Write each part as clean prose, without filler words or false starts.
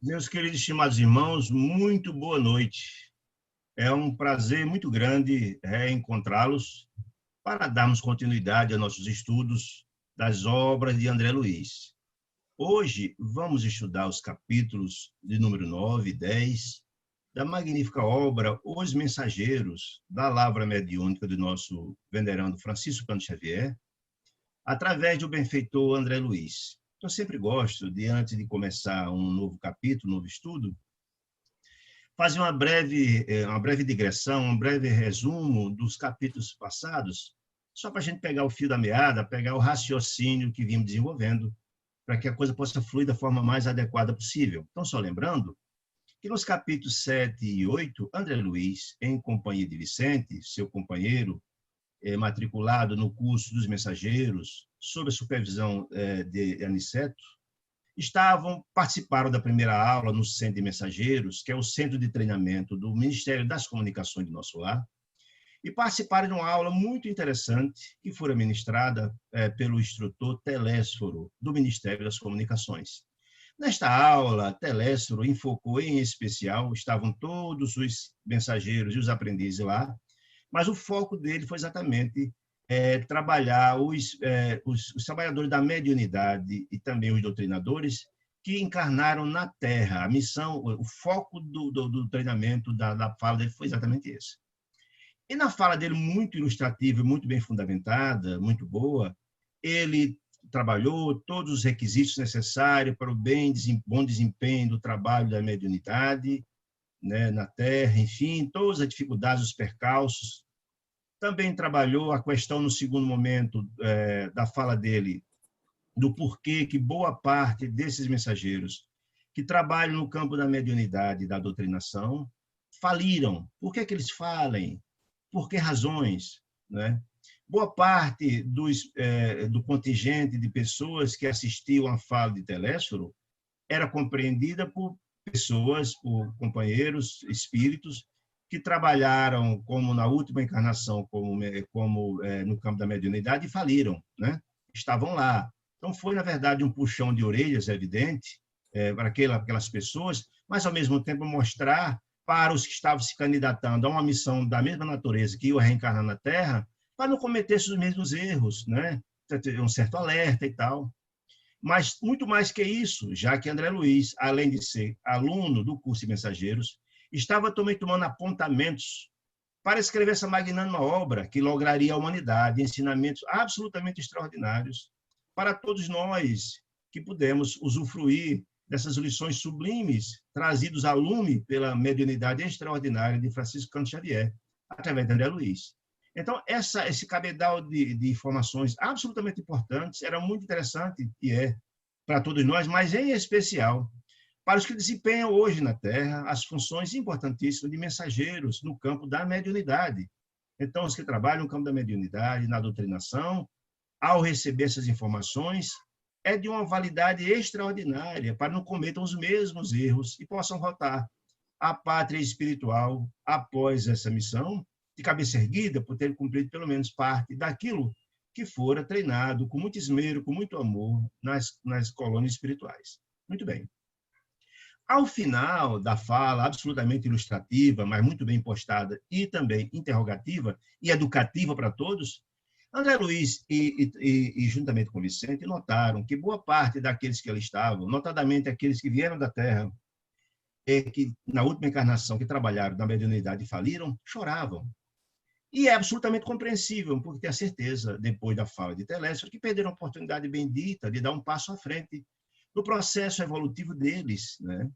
Meus queridos e estimados irmãos, muito boa noite. É um prazer muito grande reencontrá-los para darmos continuidade aos nossos estudos das obras de André Luiz. Hoje vamos estudar os capítulos de número 9 e 10 da magnífica obra Os Mensageiros, da Lavra Mediúnica do nosso venerando Francisco Cândido Xavier, através do benfeitor André Luiz. Eu sempre gosto de, antes de começar um novo capítulo, um novo estudo, fazer uma breve digressão, um breve resumo dos capítulos passados, só para a gente pegar o fio da meada, pegar o raciocínio que vimos desenvolvendo, para que a coisa possa fluir da forma mais adequada possível. Então, só lembrando que nos capítulos 7 e 8, André Luiz, em companhia de Vicente, seu companheiro, matriculado no curso dos mensageiros, sob a supervisão de Aniceto, participaram da primeira aula no Centro de Mensageiros, que é o centro de treinamento do Ministério das Comunicações de Nosso Lar, e participaram de uma aula muito interessante que foi ministrada pelo instrutor Telésforo, do Ministério das Comunicações. Nesta aula, Telésforo enfocou em especial, estavam todos os mensageiros e os aprendizes lá, mas o foco dele foi exatamente trabalhar os trabalhadores da mediunidade e também os doutrinadores que encarnaram na Terra. A missão, o foco do treinamento, da fala dele foi exatamente esse. E na fala dele, muito ilustrativa, muito bem fundamentada, muito boa, ele trabalhou todos os requisitos necessários para o bom desempenho do trabalho da mediunidade, né, na Terra, enfim, todas as dificuldades, os percalços. Também trabalhou a questão, no segundo momento da fala dele, do porquê que boa parte desses mensageiros que trabalham no campo da mediunidade e da doutrinação faliram. Por que eles falem? Por que razões? Né? Boa parte do contingente de pessoas que assistiam à fala de Telésforo era compreendida por pessoas, por companheiros, espíritos, que trabalharam como na última encarnação, como no campo da mediunidade, e faliram, né? Estavam lá. Então, foi, na verdade, um puxão de orelhas, evidente, para aquelas pessoas, mas, ao mesmo tempo, mostrar para os que estavam se candidatando a uma missão da mesma natureza que iam reencarnar na Terra, para não cometer os mesmos erros, né? Um certo alerta e tal. Mas, muito mais que isso, já que André Luiz, além de ser aluno do curso de Mensageiros, estava também tomando apontamentos para escrever essa magnânima obra que lograria a humanidade, ensinamentos absolutamente extraordinários para todos nós que pudemos usufruir dessas lições sublimes trazidas a lume pela mediunidade extraordinária de Francisco Cândido Xavier, através de André Luiz. Então, esse cabedal de informações absolutamente importantes era muito interessante, e para todos nós, mas em especial para os que desempenham hoje na Terra as funções importantíssimas de mensageiros no campo da mediunidade. Então, os que trabalham no campo da mediunidade, na doutrinação, ao receber essas informações, é de uma validade extraordinária para não cometam os mesmos erros e possam voltar à pátria espiritual após essa missão, de cabeça erguida, por ter cumprido pelo menos parte daquilo que fora treinado com muito esmero, com muito amor nas colônias espirituais. Muito bem. Ao final da fala, absolutamente ilustrativa, mas muito bem postada, e também interrogativa e educativa para todos, André Luiz e juntamente com Vicente, notaram que boa parte daqueles que ali estavam, notadamente aqueles que vieram da Terra, que na última encarnação que trabalharam na mediunidade e faliram, choravam. E é absolutamente compreensível, porque tem a certeza, depois da fala de Telésforo, que perderam a oportunidade bendita de dar um passo à frente no processo evolutivo deles, né?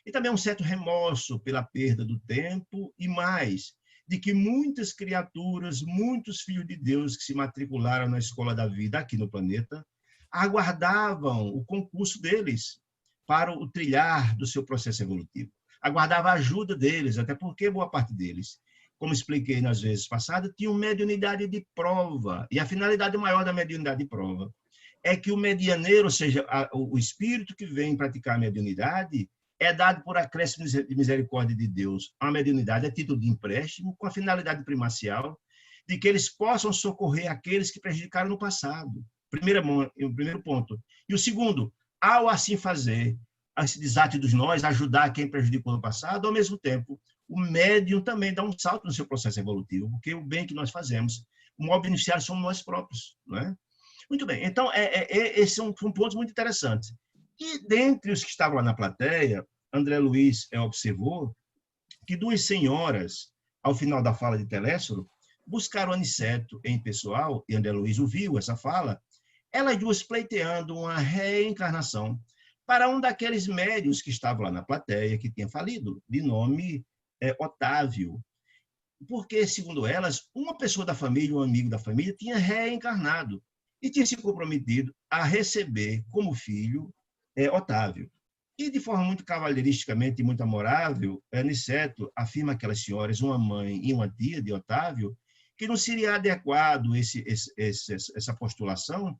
E também um certo remorso pela perda do tempo e mais, de que muitas criaturas, muitos filhos de Deus que se matricularam na escola da vida aqui no planeta, aguardavam o concurso deles para o trilhar do seu processo evolutivo. Aguardava a ajuda deles, até porque boa parte deles, como expliquei nas vezes passadas, tinham mediunidade de prova. E a finalidade maior da mediunidade de prova é que o medianeiro, ou seja, o espírito que vem praticar a mediunidade, é dado por acréscimo de misericórdia de Deus a mediunidade a título de empréstimo, com a finalidade primacial de que eles possam socorrer aqueles que prejudicaram no passado. O primeiro ponto. E o segundo, ao assim fazer, esse desate dos nós, ajudar quem prejudicou no passado, ao mesmo tempo, o médium também dá um salto no seu processo evolutivo, porque o bem que nós fazemos, o maior beneficiário somos nós próprios, não é? Muito bem, então, esses são pontos muito interessantes. E, dentre os que estavam lá na plateia, André Luiz observou que duas senhoras, ao final da fala de Telésforo, buscaram Aniceto em pessoal, e André Luiz ouviu essa fala, elas duas pleiteando uma reencarnação para um daqueles médios que estavam lá na plateia, que tinha falido, de nome Otávio. Porque, segundo elas, uma pessoa da família, um amigo da família, tinha reencarnado e tinha se comprometido a receber como filho Otávio. E, de forma muito cavalheiristicamente e muito amorável, Aniceto afirma aquelas senhoras, uma mãe e uma tia de Otávio, que não seria adequado essa postulação,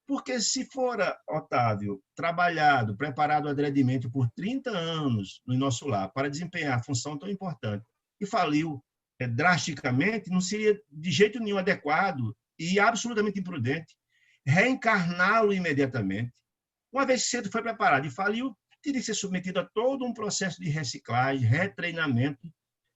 porque se fora Otávio trabalhado, preparado adredemente por 30 anos no nosso lar para desempenhar a função tão importante e faliu drasticamente, não seria de jeito nenhum adequado e absolutamente imprudente reencarná-lo imediatamente. Uma vez que cedo foi preparado e faliu, teria que ser submetido a todo um processo de reciclagem, retreinamento,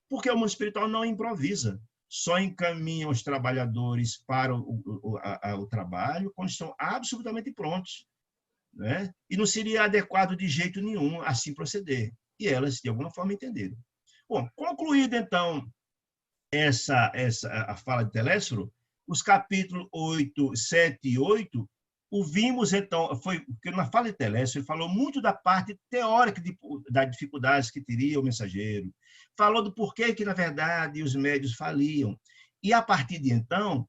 porque o mundo espiritual não improvisa, só encaminha os trabalhadores para o trabalho quando estão absolutamente prontos, né? E não seria adequado de jeito nenhum assim proceder. E elas, de alguma forma, entenderam. Bom, concluída, então, a fala de Telésforo, os capítulos 8, 7 e 8, ouvimos, então, porque na fala de Telésforo, ele falou muito da parte teórica das dificuldades que teria o mensageiro, falou do porquê que, na verdade, os médios faliam. E, a partir de então,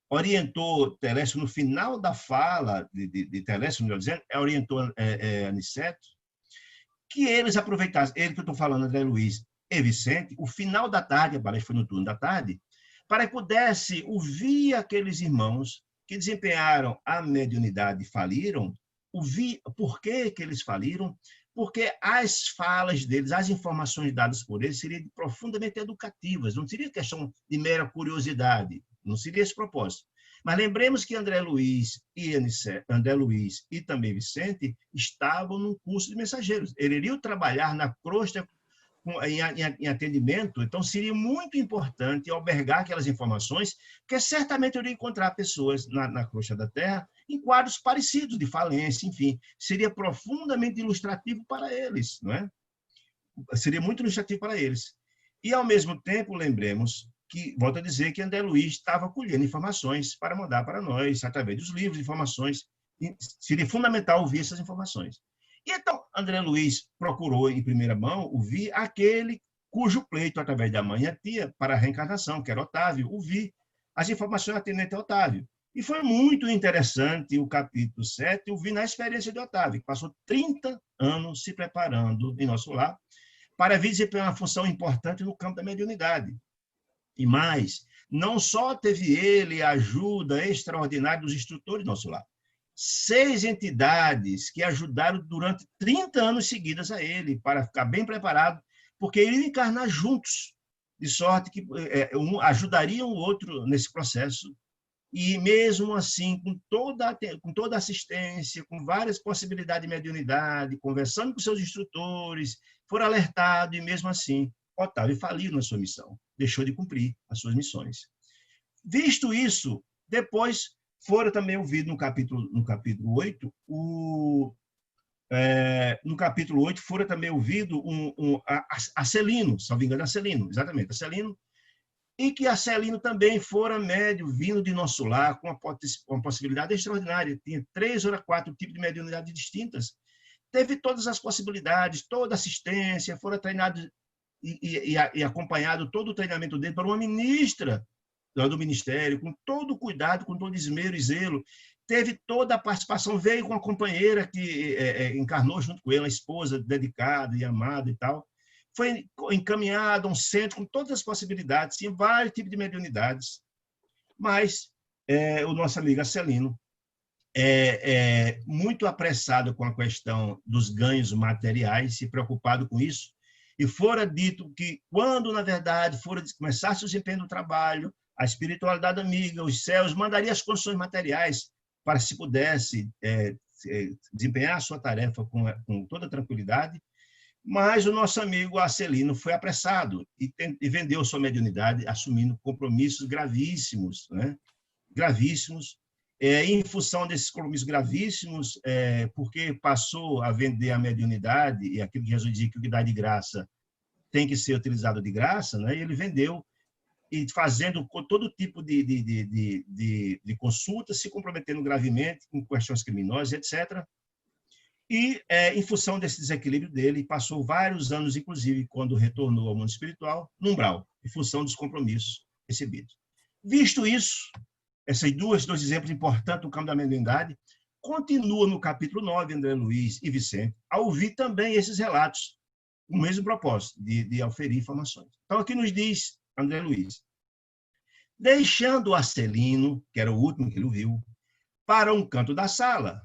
orientou Telésforo, no final da fala de Telésforo, melhor dizendo, orientou Aniceto, que eles aproveitassem, ele que eu estou falando, André Luiz e Vicente, o final da tarde, parece que foi no turno da tarde, para que pudesse ouvir aqueles irmãos que desempenharam a mediunidade e faliram, ouvir por que eles faliram, porque as falas deles, as informações dadas por eles seriam profundamente educativas, não seria questão de mera curiosidade, não seria esse propósito. Mas lembremos que André Luiz e também Vicente estavam num curso de mensageiros. Eles iriam trabalhar na crosta em atendimento, então seria muito importante albergar aquelas informações, porque certamente eu iria encontrar pessoas na crosta da Terra em quadros parecidos de falência, enfim, seria profundamente ilustrativo para eles, não é? Seria muito ilustrativo para eles. E, ao mesmo tempo, lembremos que, volto a dizer, que André Luiz estava colhendo informações para mandar para nós, através dos livros de informações, e seria fundamental ouvir essas informações. E então, André Luiz procurou, em primeira mão, ouvir aquele cujo pleito, através da mãe e a tia, para a reencarnação, que era Otávio, ouvir as informações atendentes a Otávio. E foi muito interessante o capítulo 7, ouvir na experiência de Otávio, que passou 30 anos se preparando em nosso lar para vir desempenhar uma função importante no campo da mediunidade. E mais, não só teve ele a ajuda extraordinária dos instrutores do nosso lar, 6 entidades que ajudaram durante 30 anos seguidos a ele, para ficar bem preparado, porque ele ia encarnar juntos, de sorte que um ajudaria o outro nesse processo. E, mesmo assim, com toda assistência, com várias possibilidades de mediunidade, conversando com seus instrutores, foram alertados, e, mesmo assim, Otávio faliu na sua missão, deixou de cumprir as suas missões. Visto isso, depois foram também ouvidos no capítulo 8, no capítulo 8 foram também ouvidos a Celino, se não me engano, a Celino, exatamente, a Celino, e que a Celino também fora médio, vindo de nosso lar, com uma possibilidade extraordinária, tinha 3 ou 4 tipos de mediunidade distintas, teve todas as possibilidades, toda assistência, foram treinados e acompanhado todo o treinamento dele por uma ministra do Ministério, com todo o cuidado, com todo esmero e zelo, teve toda a participação, veio com a companheira que encarnou junto com ele, a esposa dedicada e amada e tal, foi encaminhado a um centro com todas as possibilidades, tinha vários tipos de mediunidades, mas o nosso amigo Celino, muito apressado com a questão dos ganhos materiais, se preocupado com isso, e fora dito que, quando, na verdade, começasse o desempenho do trabalho, a espiritualidade amiga, os céus, mandaria as condições materiais para que se pudesse desempenhar a sua tarefa com toda tranquilidade, mas o nosso amigo Arcelino foi apressado e vendeu sua mediunidade, assumindo compromissos gravíssimos, né? Gravíssimos, em função desses compromissos gravíssimos, porque passou a vender a mediunidade, e aquilo que Jesus dizia que o que dá de graça tem que ser utilizado de graça, né? E ele vendeu, e fazendo todo tipo de consultas, se comprometendo gravemente com questões criminosas, etc. E, em função desse desequilíbrio dele, passou vários anos, inclusive, quando retornou ao mundo espiritual, no umbral, em função dos compromissos recebidos. Visto isso, esses dois exemplos importantes do campo da mediunidade, continua no capítulo 9, André Luiz e Vicente, a ouvir também esses relatos, o mesmo propósito, de auferir informações. Então, aqui nos diz André Luiz: deixando o Arcelino, que era o último que ele viu, para um canto da sala,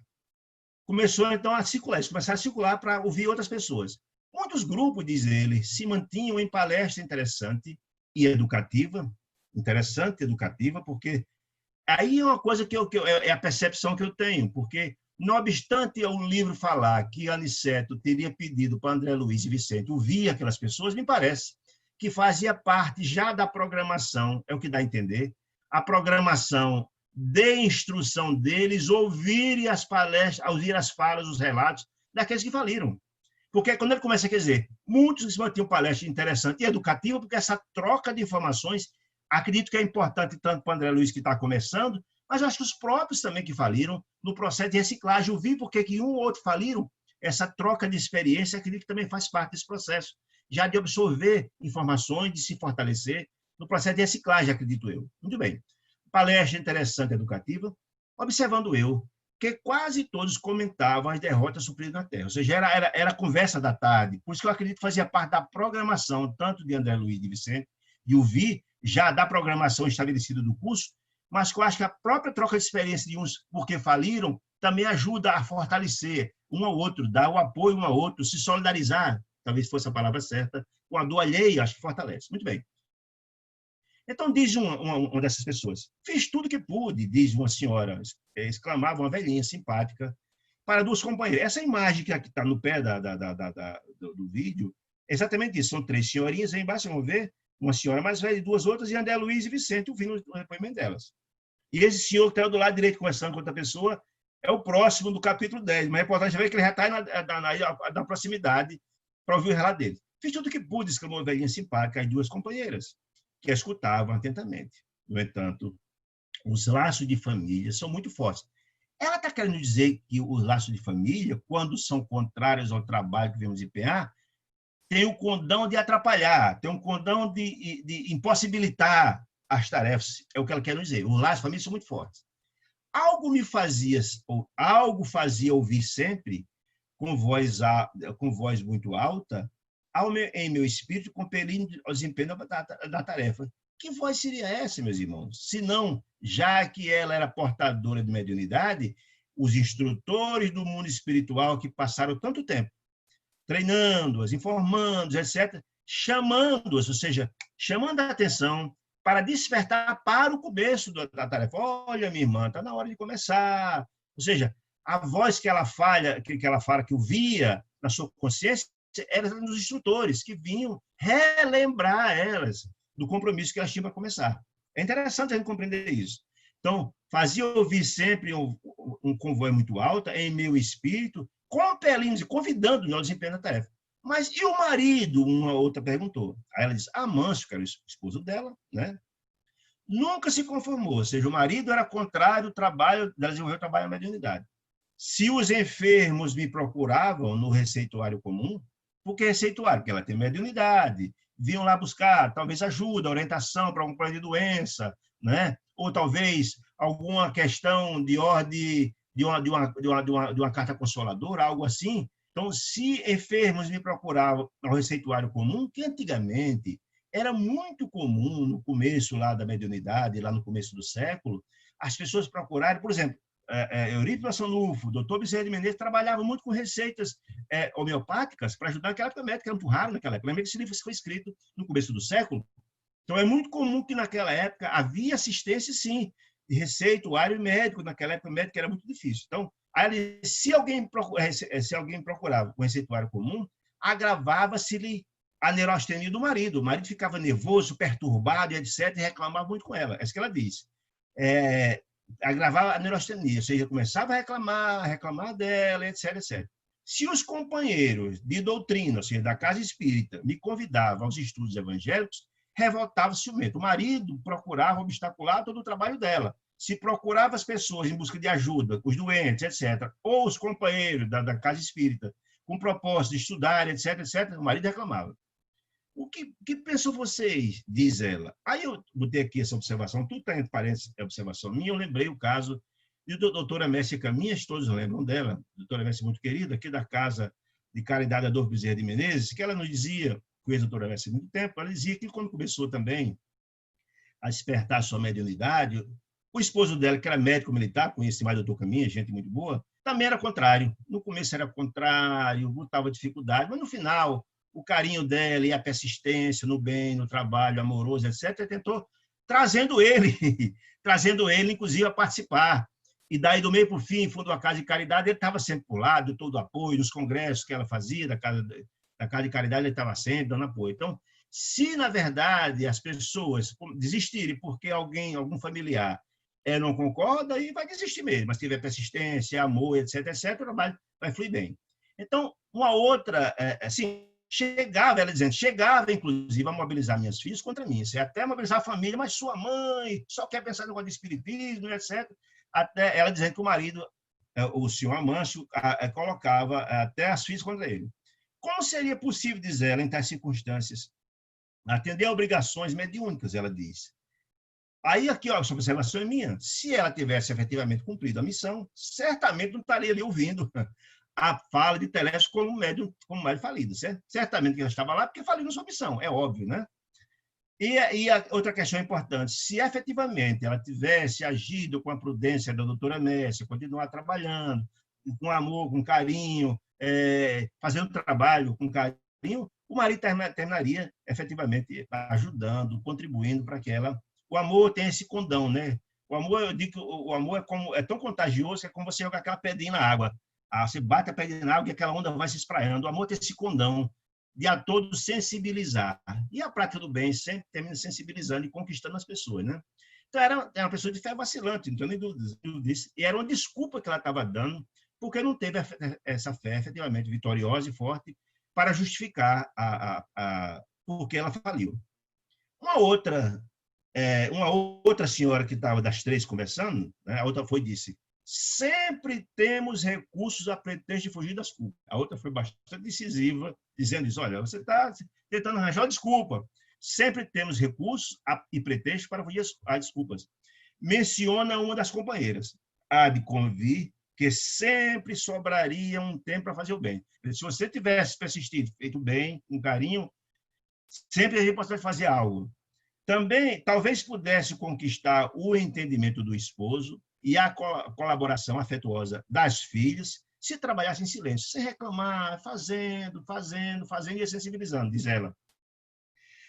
começou então a circular para ouvir outras pessoas. Muitos grupos, diz ele, se mantinham em palestra interessante e educativa, porque aí é uma coisa é a percepção que eu tenho, porque, não obstante o livro falar que Aniceto teria pedido para André Luiz e Vicente ouvir aquelas pessoas, me parece que fazia parte já da programação, é o que dá a entender, a programação de instrução deles ouvirem as palestras, ouvir as falas, os relatos daqueles que faliram. Porque quando ele começa a dizer, muitos mantinham palestra interessante e educativa, porque essa troca de informações, acredito que é importante tanto para o André Luiz, que está começando, mas eu acho que os próprios também que faliram, no processo de reciclagem, ouvir porque que um ou outro faliram, essa troca de experiência, acredito que também faz parte desse processo, já de absorver informações, de se fortalecer, no processo de reciclagem, acredito eu. Muito bem. Palestra interessante, educativa, observando eu que quase todos comentavam as derrotas sofridas na Terra, ou seja, era a conversa da tarde, por isso que eu acredito que fazia parte da programação, tanto de André Luiz e de Vicente, de ouvir, já da programação estabelecida do curso, mas que eu acho que a própria troca de experiência de uns porque faliram também ajuda a fortalecer um ao outro, dar o apoio um ao outro, se solidarizar, talvez fosse a palavra certa, com a dor alheia, acho que fortalece. Muito bem. Então, diz uma dessas pessoas, fiz tudo que pude, diz uma senhora, exclamava uma velhinha simpática, para duas companheiras. Essa imagem que aqui está no pé do vídeo, é exatamente isso. São três senhorinhas, aí embaixo, vamos ver, uma senhora mais velha e duas outras, e André Luiz e Vicente ouvindo o depoimento delas. E esse senhor que está do lado direito conversando com outra pessoa é o próximo do capítulo 10, mas é importante ver que ele já está na proximidade para ouvir o relato dele. Fiz tudo que pude, exclamou a velhinha simpática, as duas companheiras, que a escutavam atentamente. No entanto, os laços de família são muito fortes. Ela está querendo dizer que os laços de família, quando são contrários ao trabalho que devemos empenhar, tem o condão de atrapalhar, tem um condão de impossibilitar as tarefas, é o que ela quer dizer. Os laços de família são muito fortes. Algo fazia ouvir sempre, com voz muito alta, em meu espírito, compelindo ao desempenho da tarefa. Que voz seria essa, meus irmãos? Se não, já que ela era portadora de mediunidade, os instrutores do mundo espiritual que passaram tanto tempo treinando-as, informando-as, etc., chamando-as, ou seja, chamando a atenção para despertar para o começo da tarefa. Olha, minha irmã, está na hora de começar. Ou seja, a voz que ela fala, que ouvia na sua consciência, era dos instrutores, que vinham relembrar elas do compromisso que elas tinham para começar. É interessante a gente compreender isso. Então, fazia ouvir sempre um convoi muito alta, em meu espírito, compelindo, convidando-nos ao desempenho da tarefa. Mas e o marido? Uma outra perguntou. Aí ela disse, Amâncio, que era o esposo dela, né? Nunca se conformou, ou seja, o marido era contrário ao trabalho, dela desenvolver o trabalho na mediunidade. Se os enfermos me procuravam no receituário comum, por que receituário? Porque ela tem mediunidade, vinham lá buscar, talvez ajuda, orientação para algum problema de doença, né? Ou talvez alguma questão de ordem de uma carta consoladora, algo assim. Então, se enfermos me procuravam no receituário comum, que antigamente era muito comum, no começo lá da mediunidade, lá no começo do século, as pessoas procurarem, por exemplo, Eurípides Massanufo, doutor Bezerra de Menezes, trabalhavam muito com receitas homeopáticas para ajudar naquela época, médica, era muito raro naquela época. Lembra que esse livro foi escrito no começo do século? Então, é muito comum que naquela época havia assistência, sim, de receituário e médico. Naquela época, o médico era muito difícil. Então, Aí, se alguém procurava com receituário comum, agravava-se-lhe a neurastenia do marido. O marido ficava nervoso, perturbado, etc., e reclamava muito com ela. É isso que ela disse. Agravava a neurastenia, ou seja, começava a reclamar dela, etc., etc. Se os companheiros de doutrina, ou seja, da casa espírita, me convidavam aos estudos evangélicos, revoltava o ciumento. O marido procurava obstacular todo o trabalho dela. Se procurava as pessoas em busca de ajuda, os doentes, etc., ou os companheiros da casa espírita, com propósito de estudar, etc., etc., o marido reclamava. O que pensam vocês? Diz ela. Aí eu botei aqui essa observação, tudo está entre parênteses, é observação minha, eu lembrei o caso de doutora Messia Caminhas, todos lembram dela, doutora Messia muito querida, aqui da Casa de Caridade Adolfo Bezerra de Menezes, que ela nos dizia, conheço a doutora Messia há muito tempo, ela dizia que quando começou também a despertar a sua mediunidade, o esposo dela, que era médico militar, conhece mais o doutor Caminhas, gente muito boa, também era contrário. No começo era contrário, botava dificuldade, mas no final o carinho dela e a persistência no bem, no trabalho amoroso, etc., tentou trazendo ele, inclusive, a participar. E daí, do meio para o fim, fundou a Casa de Caridade, ele estava sempre por lado, todo o apoio, nos congressos que ela fazia, da Casa de Caridade, ele estava sempre dando apoio. Então, se, na verdade, as pessoas desistirem porque algum familiar não concorda, aí vai desistir mesmo. Mas se tiver persistência, amor, etc., etc., o trabalho vai fluir bem. Então, uma outra, assim, chegava, inclusive, a mobilizar minhas filhas contra mim. Isso é até mobilizar a família, mas sua mãe só quer pensar no negócio de espiritismo, etc. Até ela dizendo que o marido, o senhor Amâncio, colocava até as filhas contra ele. Como seria possível, diz ela, em tais circunstâncias, atender a obrigações mediúnicas, ela diz. Aí, aqui, ó, essa observação é minha. Se ela tivesse efetivamente cumprido a missão, certamente não estaria ali ouvindo a fala de Telésforo como médium falido, certo? Certamente que ela estava lá porque faliu na sua missão, é óbvio, né? E a outra questão importante, se efetivamente ela tivesse agido com a prudência da doutora Messia, continuar trabalhando, com amor, com carinho, fazendo trabalho com carinho, o marido terminaria efetivamente ajudando, contribuindo para que ela... O amor tem esse condão, né? O amor, eu digo que o amor é tão contagioso que é como você jogar aquela pedrinha na água. Você bate a pedrinha na água e aquela onda vai se espraiando. O amor tem esse condão de a todos sensibilizar. E a prática do bem sempre termina sensibilizando e conquistando as pessoas, né? Então, era uma pessoa de fé vacilante, não tenho nem dúvida disso. E era uma desculpa que ela estava dando, porque não teve essa fé efetivamente vitoriosa e forte para justificar porque ela faliu. Uma outra senhora que estava das três conversando, né, a outra foi e disse: sempre temos recursos a pretexto de fugir das culpas. A outra foi bastante decisiva, dizendo isso: olha, você está tentando arranjar uma desculpa. Sempre temos recursos e pretextos para fugir às desculpas. Menciona uma das companheiras: há de convir que sempre sobraria um tempo para fazer o bem. Se você tivesse persistido, feito bem, com carinho, sempre a gente pode fazer algo. Também, talvez pudesse conquistar o entendimento do esposo e a colaboração afetuosa das filhas, se trabalhasse em silêncio, sem reclamar, fazendo e sensibilizando, diz ela,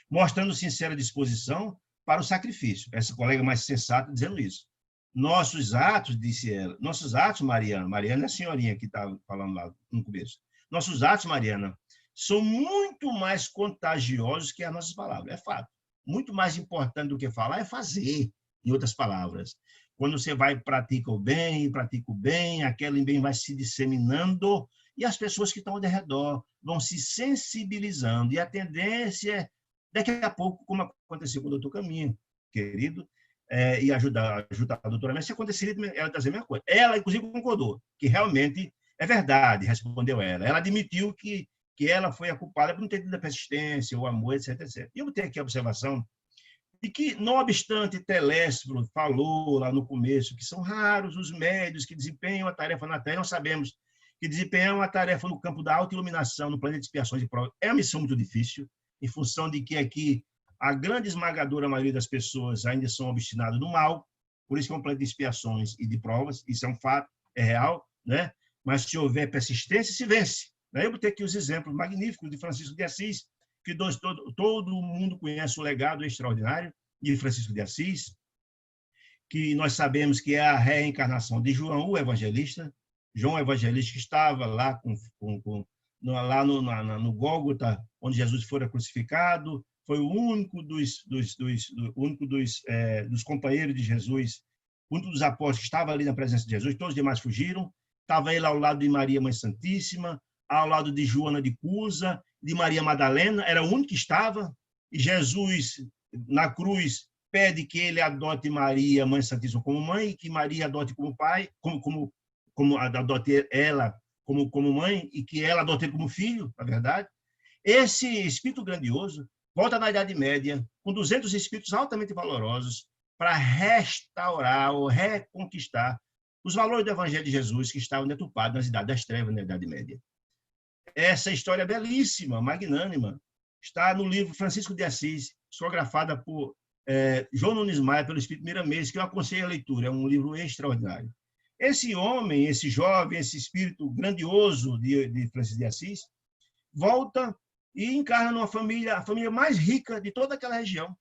mostrando sincera disposição para o sacrifício. Essa colega mais sensata dizendo isso. Nossos atos, disse ela, nossos atos, Mariana é a senhorinha que estava falando lá no começo, nossos atos, Mariana, são muito mais contagiosos que as nossas palavras, é fato. Muito mais importante do que falar é fazer, em outras palavras. Quando você vai e pratica o bem, aquele bem vai se disseminando e as pessoas que estão ao redor vão se sensibilizando. E a tendência é, daqui a pouco, como aconteceu com o doutor Caminho, querido, e ajudar a doutora Messi, aconteceria ela trazer a mesma coisa. Ela, inclusive, concordou que realmente é verdade, respondeu ela. Ela admitiu que ela foi a culpada por não ter tido a persistência, o amor, etc, etc. E eu vou ter aqui a observação de que, não obstante Telésforo falou lá no começo que são raros os médios que desempenham a tarefa na Terra, nós sabemos que desempenhar uma tarefa no campo da autoiluminação, no planeta de expiações e provas, é uma missão muito difícil, em função de que aqui a grande esmagadora maioria das pessoas ainda são obstinadas no mal, por isso que é um planeta de expiações e de provas, isso é um fato, é real, né? Mas se houver persistência, se vence. Eu vou ter aqui os exemplos magníficos de Francisco de Assis, que todo mundo conhece o legado extraordinário de Francisco de Assis, que nós sabemos que é a reencarnação de João, o evangelista, João Evangelista, que estava lá lá no Gólgota, onde Jesus fora crucificado, foi o único dos companheiros de Jesus, o único dos apóstolos que estava ali na presença de Jesus, todos os demais fugiram. Estava ele ao lado de Maria, Mãe Santíssima, ao lado de Joana de Cusa, de Maria Madalena, era o único que estava, e Jesus, na cruz, pede que ele adote Maria, Mãe Santíssima, como mãe, e que Maria adote como pai, como adote ela como mãe, e que ela adote como filho, na verdade. Esse espírito grandioso volta na Idade Média, com 200 espíritos altamente valorosos, para restaurar ou reconquistar os valores do Evangelho de Jesus que estavam deturpados nas idades das trevas, na Idade Média. Essa história belíssima, magnânima, está no livro Francisco de Assis, psicografada por João Nunes Maia, pelo Espírito Miramês, que eu aconselho a leitura, é um livro extraordinário. Esse homem, esse jovem, esse espírito grandioso de Francisco de Assis, volta e encarna numa família, a família mais rica de toda aquela região.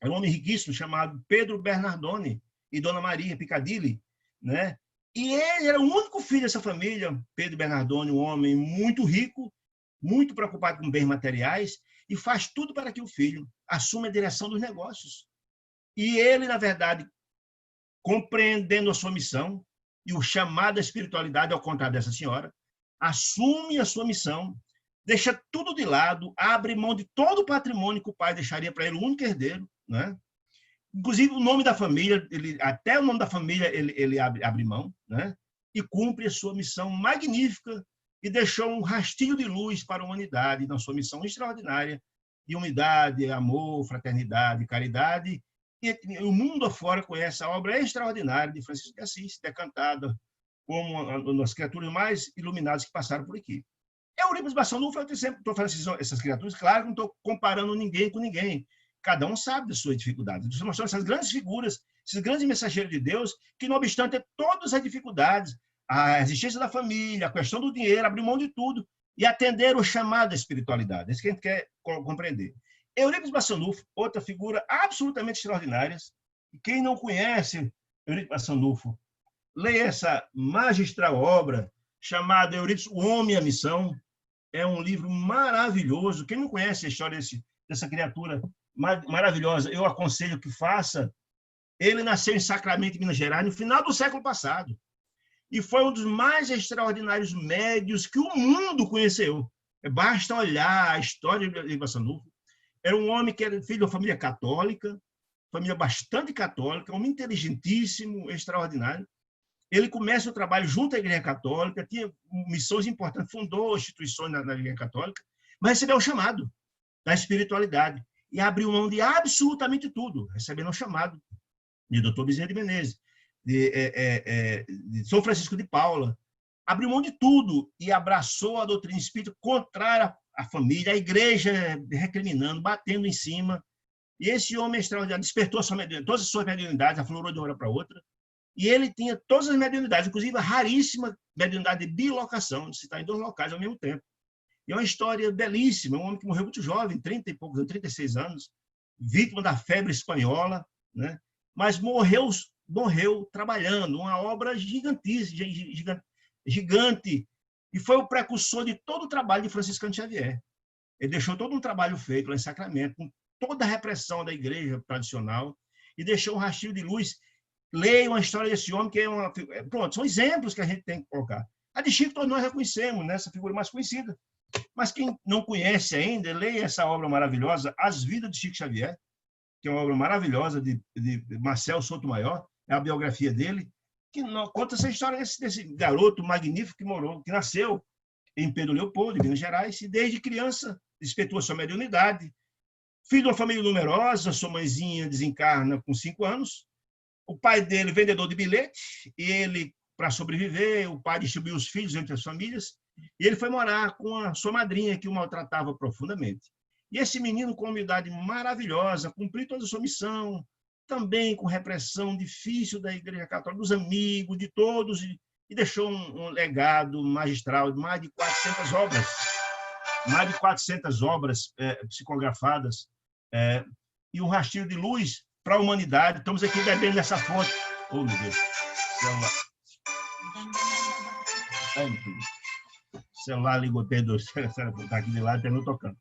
É um homem riquíssimo chamado Pedro Bernardone e Dona Maria Piccadilly, né? E ele era o único filho dessa família, Pedro Bernardone, um homem muito rico, muito preocupado com bens materiais, e faz tudo para que o filho assuma a direção dos negócios. E ele, na verdade, compreendendo a sua missão e o chamado à espiritualidade, ao contrário dessa senhora, assume a sua missão, deixa tudo de lado, abre mão de todo o patrimônio que o pai deixaria para ele, o único herdeiro, né? Inclusive o nome da família, até o nome da família ele abre mão, né? E cumpre a sua missão magnífica e deixou um rastilho de luz para a humanidade na sua missão extraordinária de unidade, amor, fraternidade, caridade. E o mundo afora conhece a obra extraordinária de Francisco de Assis, decantada como uma das criaturas mais iluminadas que passaram por aqui. Eurípides Barçanufo, eu sempre estou falando essas criaturas, claro que não estou comparando ninguém com ninguém. Cada um sabe das suas dificuldades. Estou mostrando essas grandes figuras, esses grandes mensageiros de Deus, que, não obstante todas as dificuldades, a existência da família, a questão do dinheiro, abriu mão de tudo e atenderam o chamado da espiritualidade. É isso que a gente quer compreender. Eurípides Barçanufo, outra figura absolutamente extraordinária. E quem não conhece Eurípides Barçanufo, leia essa magistral obra chamada Eurípides, O Homem e a Missão. É um livro maravilhoso. Quem não conhece a história dessa criatura maravilhosa, eu aconselho que faça. Ele nasceu em Sacramento, Minas Gerais, no final do século passado. E foi um dos mais extraordinários médiuns que o mundo conheceu. Basta olhar a história de Barçanufo. Era um homem que era filho de uma família católica, família bastante católica, um homem inteligentíssimo, extraordinário. Ele começa o trabalho junto à Igreja Católica, tinha missões importantes, fundou instituições na Igreja Católica, mas recebeu o chamado da espiritualidade e abriu mão de absolutamente tudo, recebendo o chamado de Dr. Bezerra de Menezes, de São Francisco de Paula, abriu mão de tudo e abraçou a doutrina espírita contrária à família, a igreja recriminando, batendo em cima. E esse homem extraordinário despertou todas as suas mediunidades, aflorou de uma hora para outra, e ele tinha todas as mediunidades, inclusive a raríssima mediunidade de bilocação, de se estar em dois locais ao mesmo tempo. E é uma história belíssima, um homem que morreu muito jovem, 30 e poucos anos, 36 anos, vítima da febre espanhola, né? Mas morreu trabalhando, uma obra gigantíssima, gigante, e foi o precursor de todo o trabalho de Franciscano Xavier. Ele deixou todo um trabalho feito lá em Sacramento, com toda a repressão da igreja tradicional, e deixou um rastilho de luz. Leiam a história desse homem, que é uma... Pronto, são exemplos que a gente tem que colocar. A de Chico todos nós reconhecemos, né? Essa figura mais conhecida. Mas quem não conhece ainda, leia essa obra maravilhosa, As Vidas de Chico Xavier, que é uma obra maravilhosa de Marcel Sotomayor, é a biografia dele, que conta essa história desse garoto magnífico que nasceu em Pedro Leopoldo, em Minas Gerais, e desde criança despertou a sua mediunidade. Filho de uma família numerosa, sua mãezinha desencarna com 5 anos, o pai dele, vendedor de bilhete, e ele, para sobreviver, o pai distribuiu os filhos entre as famílias, e ele foi morar com a sua madrinha, que o maltratava profundamente. E esse menino, com uma humildade maravilhosa, cumpriu toda a sua missão, também com repressão difícil da Igreja Católica, dos amigos, de todos, e deixou um legado magistral de mais de 400 obras, psicografadas, e um rastilho de luz para a humanidade. Estamos aqui bebendo nessa fonte. Oh, meu Deus. Ai, meu filho. O celular ligou, perdoa, está aqui de lado, terminou tocando.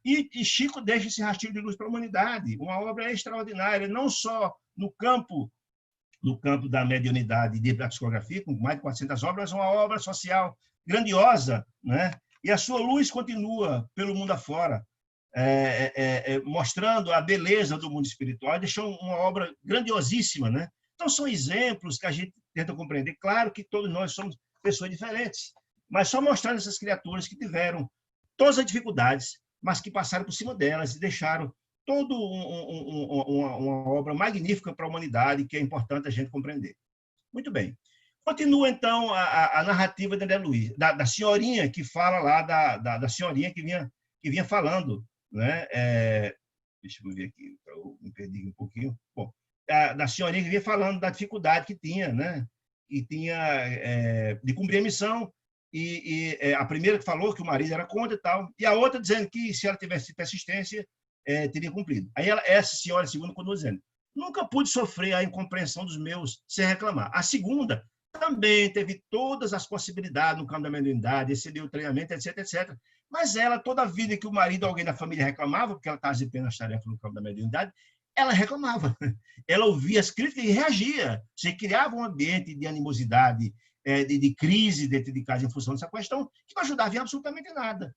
E Chico deixa esse rastilho de luz para a humanidade, uma obra extraordinária, não só no campo da mediunidade e da psicografia, com mais de 400 obras, uma obra social grandiosa, né? E a sua luz continua pelo mundo afora, mostrando a beleza do mundo espiritual, e deixou uma obra grandiosíssima, né? Então, são exemplos que a gente tenta compreender. Claro que todos nós somos pessoas diferentes, mas só mostrando essas criaturas que tiveram todas as dificuldades, mas que passaram por cima delas e deixaram toda uma obra magnífica para a humanidade, que é importante a gente compreender. Muito bem. Continua, então, a narrativa de André Luiz, da senhorinha que fala lá, da senhorinha que vinha falando, né? Deixa eu ver aqui, eu me perdi um pouquinho. Bom, da senhorinha que vinha falando da dificuldade que tinha, né? Que tinha de cumprir a missão, e a primeira que falou que o marido era contra e tal, e a outra dizendo que, se ela tivesse persistência, teria cumprido. Aí essa senhora, a segunda, continua dizendo: nunca pude sofrer a incompreensão dos meus sem reclamar. A segunda também teve todas as possibilidades no campo da mediunidade, excedeu o treinamento, etc, etc. Mas ela, toda a vida que o marido ou alguém da família reclamava, porque ela estava desempenhando as tarefas no campo da mediunidade, ela reclamava. Ela ouvia as críticas e reagia. Você criava um ambiente de animosidade, de crise dentro de casa em função dessa questão, que não ajudava em absolutamente nada.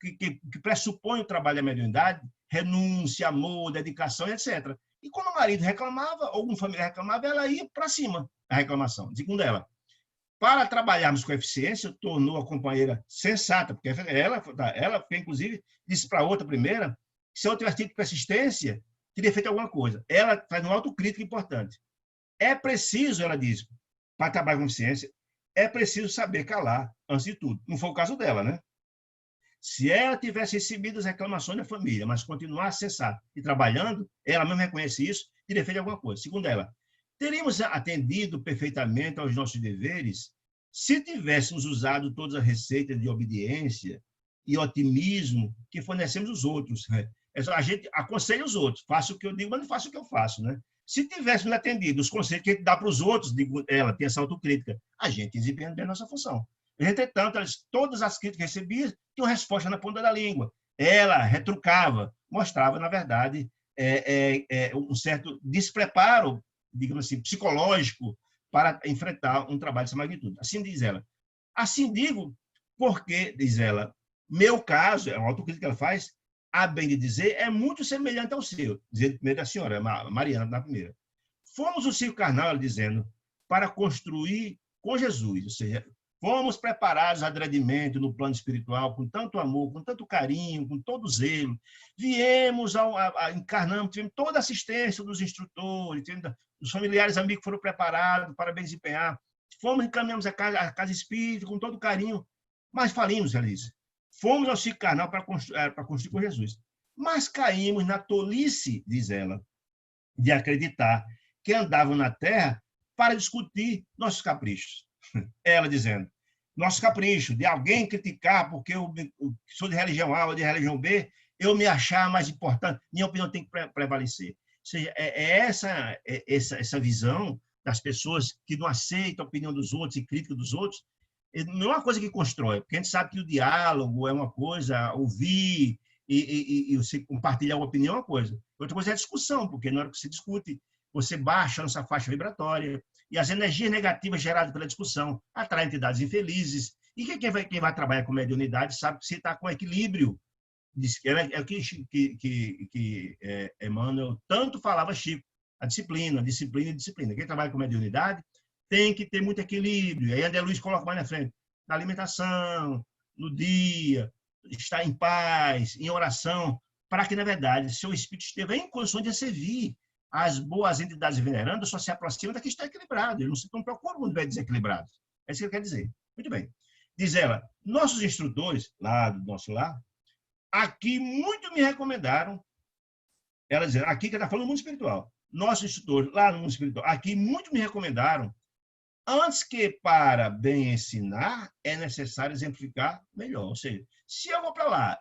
Que pressupõe o trabalho da mediunidade, renúncia, amor, dedicação, etc. E quando o marido reclamava, ou uma família reclamava, ela ia para cima da reclamação. Segundo ela, para trabalharmos com eficiência, tornou a companheira sensata, porque ela inclusive, disse para a outra primeira, que se eu tivesse tido persistência, teria feito alguma coisa. Ela faz uma autocrítica importante. É preciso, ela diz, para trabalhar com eficiência, é preciso saber calar, antes de tudo. Não foi o caso dela, né? Se ela tivesse recebido as reclamações da família, mas continuasse sensata e trabalhando, ela mesma reconhece isso, teria feito alguma coisa. Segundo ela, teríamos atendido perfeitamente aos nossos deveres se tivéssemos usado todas as receitas de obediência e otimismo que fornecemos aos outros. A gente aconselha os outros, faça o que eu digo, mas não faça o que eu faço, né? Se tivéssemos atendido os conselhos que a gente dá para os outros, ela tem essa autocrítica, a gente desempenha bem a nossa função. Entretanto, todas as críticas que recebia tinham resposta na ponta da língua. Ela retrucava, mostrava, na verdade, um certo despreparo, digamos assim, psicológico para enfrentar um trabalho dessa magnitude. Assim diz ela. Assim digo porque, diz ela, meu caso, é uma autocrítica que ela faz, a bem de dizer, é muito semelhante ao seu, dizendo primeiro a senhora, Mariana, na primeira. Fomos o circo carnal, ela dizendo, para construir com Jesus, ou seja, fomos preparados adredamente no plano espiritual, com tanto amor, com tanto carinho, com todo zelo. Viemos, encarnamos, tivemos toda a assistência dos instrutores, dos familiares amigos que foram preparados para bem desempenhar. Fomos, encaminhamos a casa espírita com todo carinho, mas falimos, ela diz. Fomos ao circo carnal para construir com Jesus. Mas caímos na tolice, diz ela, de acreditar que andavam na Terra para discutir nossos caprichos. Ela dizendo, nosso capricho de alguém criticar porque eu sou de religião A ou de religião B, eu me achar mais importante, minha opinião tem que prevalecer. Ou seja, essa visão das pessoas que não aceitam a opinião dos outros e crítica dos outros, não é uma coisa que constrói, porque a gente sabe que o diálogo é uma coisa, ouvir e você compartilhar uma opinião é uma coisa. Outra coisa é a discussão, porque na hora que você discute, você baixa essa faixa vibratória, e as energias negativas geradas pela discussão atraem entidades infelizes. E quem vai trabalhar com mediunidade sabe que você está com equilíbrio. É o que Emmanuel tanto falava, Chico, a disciplina. Quem trabalha com mediunidade tem que ter muito equilíbrio. E aí André Luiz coloca mais na frente, na alimentação, no dia, estar em paz, em oração, para que, na verdade, seu espírito esteja em condições de servir. As boas entidades venerandas só se aproximam da que está equilibrado. Eles não procuram um mundo desequilibrado. É isso que ele quer dizer. Muito bem. Diz ela, nossos instrutores, lá do nosso lar, aqui muito me recomendaram, ela diz, aqui que está falando do mundo espiritual, nossos instrutores, lá no mundo espiritual, aqui muito me recomendaram, antes que para bem ensinar, é necessário exemplificar melhor. Ou seja, se eu vou para lá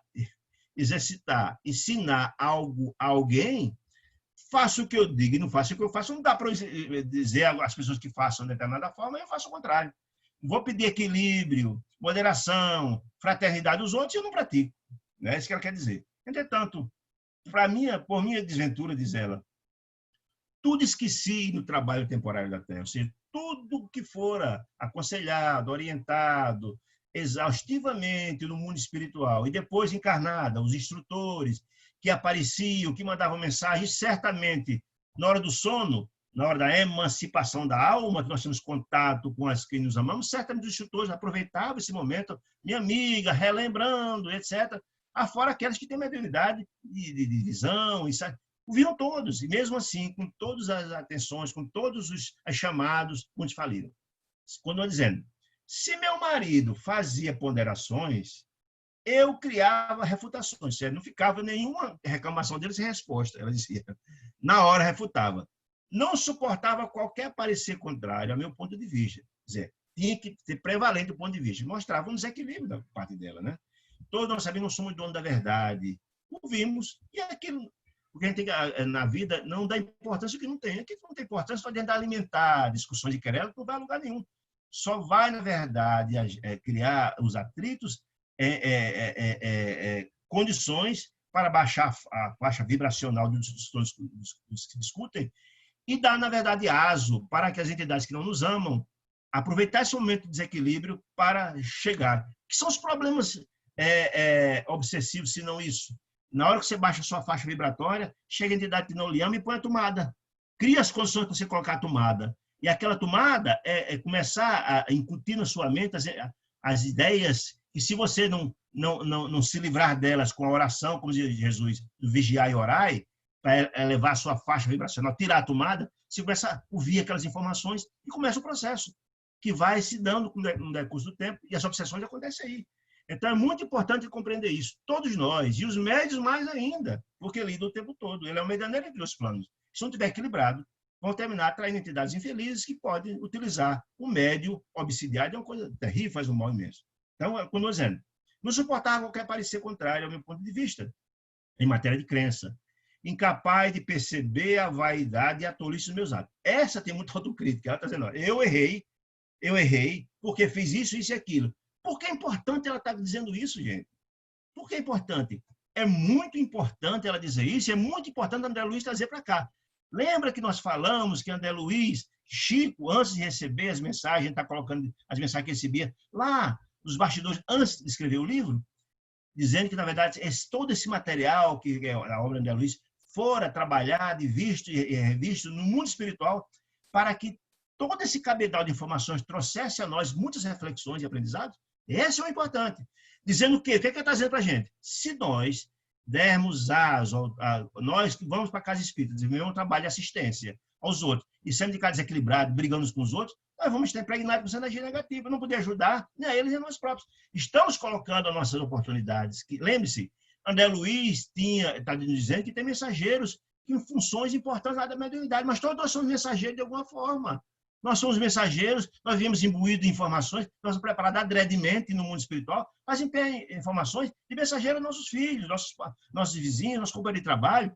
exercitar, ensinar algo a alguém, faço o que eu digo e não faço o que eu faço. Não dá para dizer às pessoas que façam de determinada forma, eu faço o contrário. vou pedir equilíbrio, moderação, fraternidade dos outros, e eu não pratico. É isso que ela quer dizer. Entretanto, por minha desventura, diz ela, tudo esqueci no trabalho temporário da Terra, ou seja, tudo que fora aconselhado, orientado, exaustivamente no mundo espiritual, e depois encarnada, os instrutores que apareciam, que mandavam mensagens, certamente, na hora do sono, na hora da emancipação da alma, que nós temos contato com as que nos amamos, certamente os instrutores aproveitavam esse momento, minha amiga, relembrando, etc., afora aquelas que têm mediunidade de visão, viram todos, e mesmo assim, com todas as atenções, com todos os chamados, muitos faliram. Quando eu dizendo, se meu marido fazia ponderações, eu criava refutações, certo? Não ficava nenhuma reclamação dele sem resposta, ela dizia. Na hora refutava. Não suportava qualquer parecer contrário ao meu ponto de vista. Quer dizer, tinha que ser prevalente o ponto de vista. Mostrava um desequilíbrio da parte dela, né? Todos nós sabemos, não somos donos da verdade. Ouvimos, e aquilo. Porque a gente tem, na vida, não dá importância ao que não tem. Aquilo que não tem importância, só tentar alimentar discussões de querela, não vai a lugar nenhum. Só vai, na verdade, criar os atritos, condições para baixar a faixa vibracional dos que discutem e dar, na verdade, aso para que as entidades que não nos amam aproveitar esse momento de desequilíbrio para chegar. Que são os problemas obsessivos, se não isso? Na hora que você baixa a sua faixa vibratória, chega a entidade que não lhe ama e põe a tomada. Cria as condições para você colocar a tomada. E aquela tomada começar a incutir na sua mente as ideias que, se você não se livrar delas com a oração, como diz Jesus, do vigiar e orai, para elevar a sua faixa vibracional, tirar a tomada, você começa a ouvir aquelas informações e começa o processo, que vai se dando no decurso do tempo, e as obsessões acontecem aí. Então, é muito importante compreender isso. Todos nós, e os médios mais ainda, porque lidam o tempo todo. Ele é o medianeiro entre os planos. Se não estiver equilibrado, vão terminar atraindo entidades infelizes que podem utilizar o médio obsidiário, é uma coisa terrível, faz um mal imenso. Então, como eu dizendo, não suportava qualquer parecer contrário ao meu ponto de vista, em matéria de crença. Incapaz de perceber a vaidade e a tolice dos meus atos. Essa tem muita autocrítica. Ela está dizendo, eu errei, porque fiz isso, isso e aquilo. Por que é importante ela estar dizendo isso, gente? Por que é importante? É muito importante ela dizer isso, é muito importante André Luiz trazer para cá. Lembra que nós falamos que André Luiz, Chico, antes de receber as mensagens, está colocando as mensagens que recebia lá nos bastidores, antes de escrever o livro, dizendo que, na verdade, todo esse material, que é a obra de André Luiz, fora trabalhado e visto e revisto no mundo espiritual, para que todo esse cabedal de informações trouxesse a nós muitas reflexões e aprendizados. Esse é o importante. Dizendo o quê? O que é que ele está dizendo para a gente? Se nós dermos nós que vamos para a casa espírita, desenvolvemos um trabalho de assistência aos outros, e sendo de cá desequilibrado, brigando uns com os outros, nós vamos estar impregnados com energia negativa, não poder ajudar nem a eles nem a nós próprios. Estamos colocando as nossas oportunidades. Lembre-se, André Luiz está dizendo que tem mensageiros em funções importantes lá da mediunidade, mas todos nós somos mensageiros de alguma forma. Nós somos mensageiros, nós viemos imbuídos de informações, nós somos preparados adredemente no mundo espiritual, mas informações de mensageiros aos nossos filhos, nossos vizinhos, nossos companheiros de trabalho.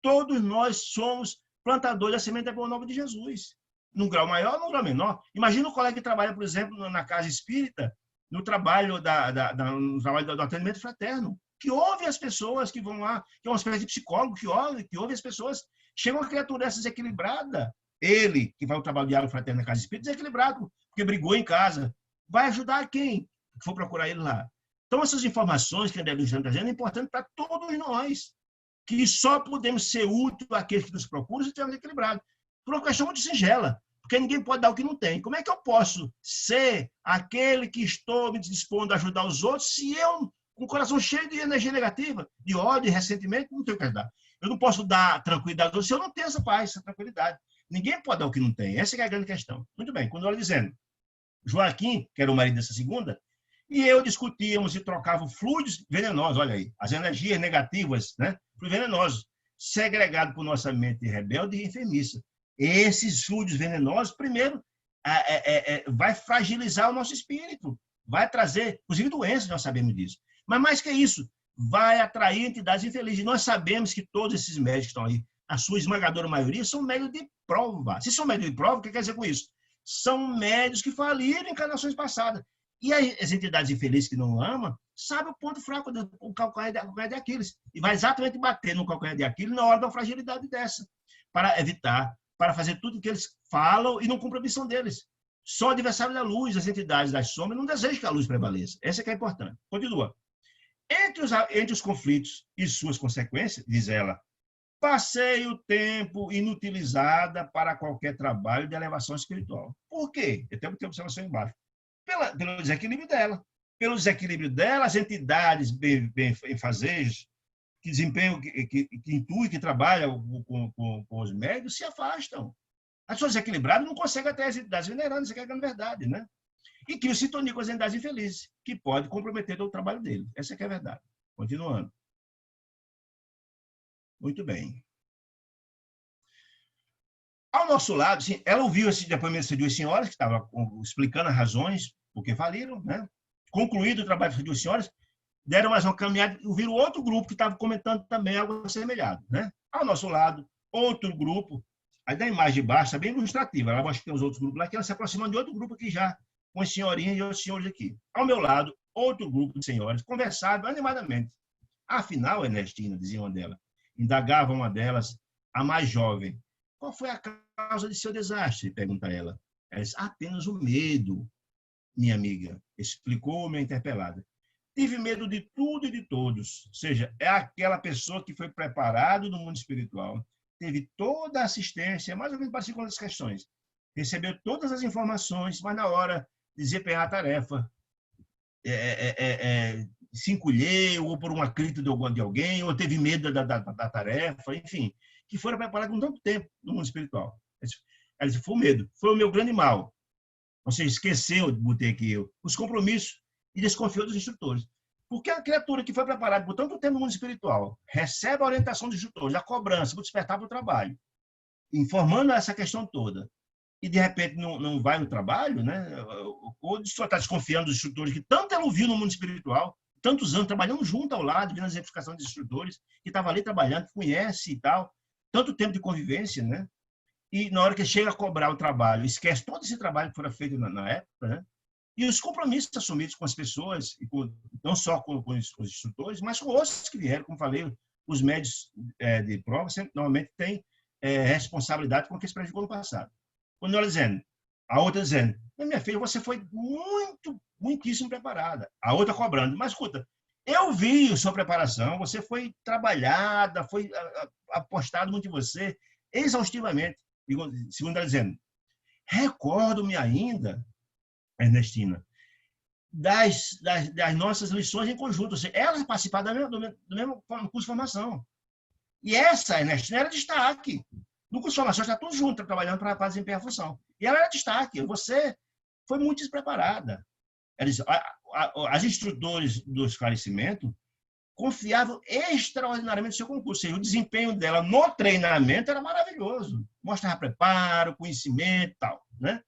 Todos nós somos plantadores da semente da boa nova de Jesus, num grau maior ou num grau menor. Imagina o colega que trabalha, por exemplo, na casa espírita, no trabalho do atendimento fraterno, que ouve as pessoas que vão lá, que é uma espécie de psicólogo que ouve as pessoas. Chega uma criatura dessa desequilibrada, ele, que vai ao trabalho diário fraterno na casa espírita, desequilibrado, porque brigou em casa, vai ajudar quem? Que for procurar ele lá. Então, essas informações que a André Luiz está trazendo é importante para todos nós, que só podemos ser úteis àqueles que nos procuram se estivermos equilibrados. Por uma questão muito singela, porque ninguém pode dar o que não tem. Como é que eu posso ser aquele que estou me dispondo a ajudar os outros se eu, com o coração cheio de energia negativa, de ódio, de ressentimento, não tenho o que ajudar? Eu não posso dar tranquilidade se eu não tenho essa paz, essa tranquilidade. Ninguém pode dar o que não tem. Essa é a grande questão. Muito bem, quando ela dizendo, Joaquim, que era o marido dessa segunda, e eu discutíamos e trocavam fluidos venenosos, olha aí, as energias negativas, né? Fluidos venenosos, segregados por nossa mente rebelde e enfermiça. Esses fluidos venenosos, primeiro, vai fragilizar o nosso espírito, vai trazer, inclusive, doenças, nós sabemos disso. Mas mais que isso, vai atrair entidades infelizes. Nós sabemos que todos esses médicos que estão aí, a sua esmagadora maioria, são médios de prova. Se são médios de prova, o que quer dizer com isso? são médios que faliram em encarnações passadas. E as entidades infelizes que não amam, sabem o ponto fraco, o calcanhar de Aquiles. E vai exatamente bater no calcanhar de Aquiles na hora da fragilidade dessa, para evitar, para fazer tudo o que eles falam e não cumprem a missão deles. Só adversário da luz, as entidades das sombras, não desejam que a luz prevaleça. Essa que é importante. Continua. Entre os conflitos e suas consequências, diz ela, passei o tempo inutilizada para qualquer trabalho de elevação espiritual. Por quê? Eu tenho que ter observação embaixo. Pelo desequilíbrio dela. Pelo desequilíbrio dela, as entidades benfazejos, que desempenham, que intuem, que trabalham com os médios, se afastam. As pessoas desequilibradas não conseguem até as entidades venerando, isso é a grande verdade, né? E criam sintonia com as entidades infelizes, que pode comprometer o trabalho dele. Essa é que é a verdade. Continuando. Muito bem. Ao nosso lado, sim, ela ouviu esse depoimento dessas duas senhoras, que estavam explicando as razões por que faliram, né? Concluído o trabalho dessas duas senhoras, deram mais uma caminhada e ouviram outro grupo que estava comentando também algo semelhante, né? Ao nosso lado, outro grupo, aí da imagem de baixo, é bem ilustrativa, ela mostra que tem os outros grupos lá, que ela se aproxima de outro grupo aqui já, com as senhorinhas e outros senhores aqui. Ao meu lado, outro grupo de senhoras, conversavam animadamente. Afinal, Ernestina, dizia uma delas, indagava uma delas, a mais jovem, qual foi a causa de seu desastre? Pergunta ela. Ela disse, apenas o medo, minha amiga, explicou-me a interpelada. Tive medo de tudo e de todos. Ou seja, é aquela pessoa que foi preparada no mundo espiritual, teve toda a assistência, mais ou menos parecido com as questões, recebeu todas as informações, mas na hora de desempenhar a tarefa, se encolheu, ou por uma crítica de alguém, ou teve medo da tarefa, enfim, que foram preparados com tanto tempo no mundo espiritual. Ela disse, foi o medo, foi o meu grande mal. Você esqueceu, botei aqui eu, os compromissos e desconfiou dos instrutores. Porque a criatura que foi preparada por tanto tempo no mundo espiritual recebe a orientação dos instrutores, a cobrança, para despertar para o trabalho, informando essa questão toda, e de repente não vai no trabalho, né? Ou só está desconfiando dos instrutores que tanto ela ouviu no mundo espiritual, tantos anos trabalhando junto ao lado, vendo as exemplificações dos instrutores, que estava ali trabalhando, que conhece e tal, tanto tempo de convivência, né? E na hora que chega a cobrar o trabalho, esquece todo esse trabalho que foi feito na época, né? E os compromissos assumidos com as pessoas, e não só com os instrutores, mas com outros que vieram, como falei, os médios de prova normalmente têm responsabilidade com o que se prejudicou no passado. Quando ela dizendo, a outra dizendo, minha filha, você foi muitíssimo preparada. A outra cobrando, mas escuta, eu vi a sua preparação, você foi trabalhada, foi apostado muito em você, exaustivamente. Segundo ela dizendo, recordo-me ainda, Ernestina, das nossas lições em conjunto. Ou seja, elas participaram do mesmo curso de formação. E essa, Ernestina, era destaque. No curso de formação, está tudo junto, trabalhando para desempenhar a função. E ela era destaque. Você foi muito despreparada. As instrutores do esclarecimento confiavam extraordinariamente no seu concurso. Ou seja, o desempenho dela no treinamento era maravilhoso. Mostrava preparo, conhecimento e tal, né?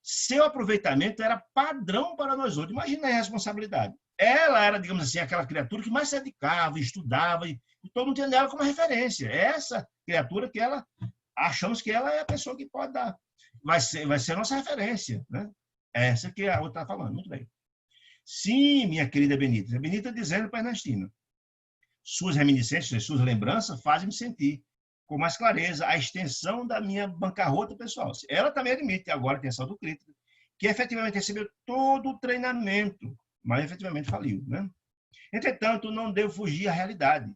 Seu aproveitamento era padrão para nós outros. Imagina a responsabilidade. Ela era, digamos assim, aquela criatura que mais se dedicava, estudava, e todo mundo tinha ela como referência. Essa criatura que achamos que ela é a pessoa que pode dar, vai ser a nossa referência, né? Essa que a outra está falando, muito bem. Sim, minha querida Benita. A Benita dizendo para a Ernestina, suas reminiscências, suas lembranças fazem-me sentir com mais clareza a extensão da minha bancarrota pessoal. Ela também admite, agora a atenção do crítico, que efetivamente recebeu todo o treinamento, mas efetivamente faliu, né? Entretanto, não devo fugir à realidade.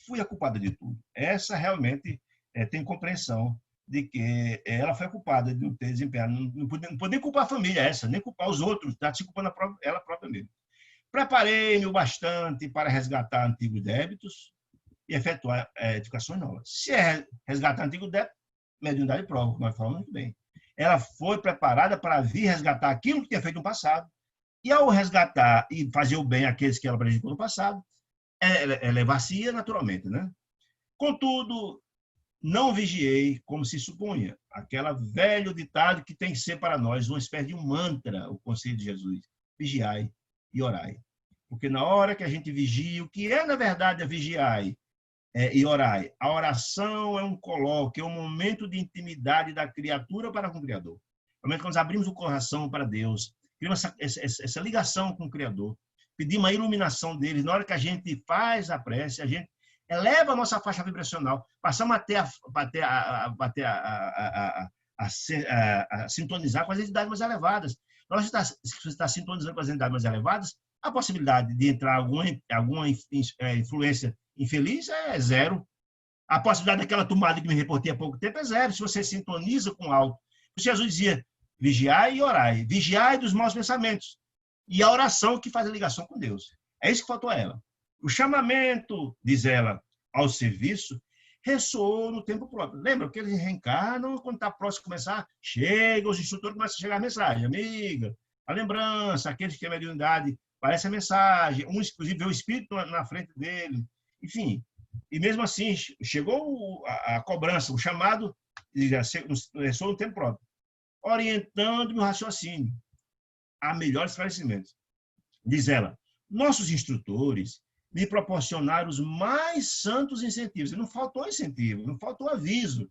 Fui a culpada de tudo. Essa realmente tem compreensão de que ela foi a culpada de não ter desempenhado. Não pode nem culpar a família essa, nem culpar os outros, está se culpando ela própria mesmo. Preparei-me o bastante para resgatar antigos débitos e efetuar edificações novas. Se é resgatar antigo débito, mediunidade prova, como nós falamos muito bem. Ela foi preparada para vir resgatar aquilo que tinha feito no passado, e ao resgatar e fazer o bem àqueles que ela prejudicou no passado, elevar-se-ia naturalmente, né? Contudo, não vigiei como se supunha. Aquela velho ditado que tem que ser para nós uma espécie de um mantra, o conselho de Jesus. Vigiai e orai. Porque na hora que a gente vigia, o que é, na verdade, a vigiai e orai? A oração é um colóquio, é um momento de intimidade da criatura para com o Criador. no momento que nós abrimos o coração para Deus, criamos essa ligação com o Criador, pedimos a iluminação dele, na hora que a gente faz a prece, a gente eleva a nossa faixa vibracional, passamos a sintonizar com as entidades mais elevadas. Se você está sintonizando com as entidades mais elevadas, a possibilidade de entrar alguma influência infeliz é zero. A possibilidade daquela tomada que me reportei há pouco tempo é zero, se você sintoniza com o alto. Jesus dizia, vigiai e orai. Vigiai dos maus pensamentos. E a oração que faz a ligação com Deus. É isso que faltou a ela. O chamamento, diz ela, ao serviço, ressoou no tempo próprio. Lembra que eles reencarnam, quando está próximo de começar, chega, os instrutores começam a chegar a mensagem. Amiga, a lembrança, aqueles que têm mediunidade, parece a mensagem. Um, inclusive, vê o espírito na frente dele. Enfim, e mesmo assim, chegou a cobrança, o chamado, ressoou no tempo próprio, orientando o raciocínio a melhores esclarecimentos. Diz ela, nossos instrutores me proporcionaram os mais santos incentivos. E não faltou incentivo, não faltou aviso.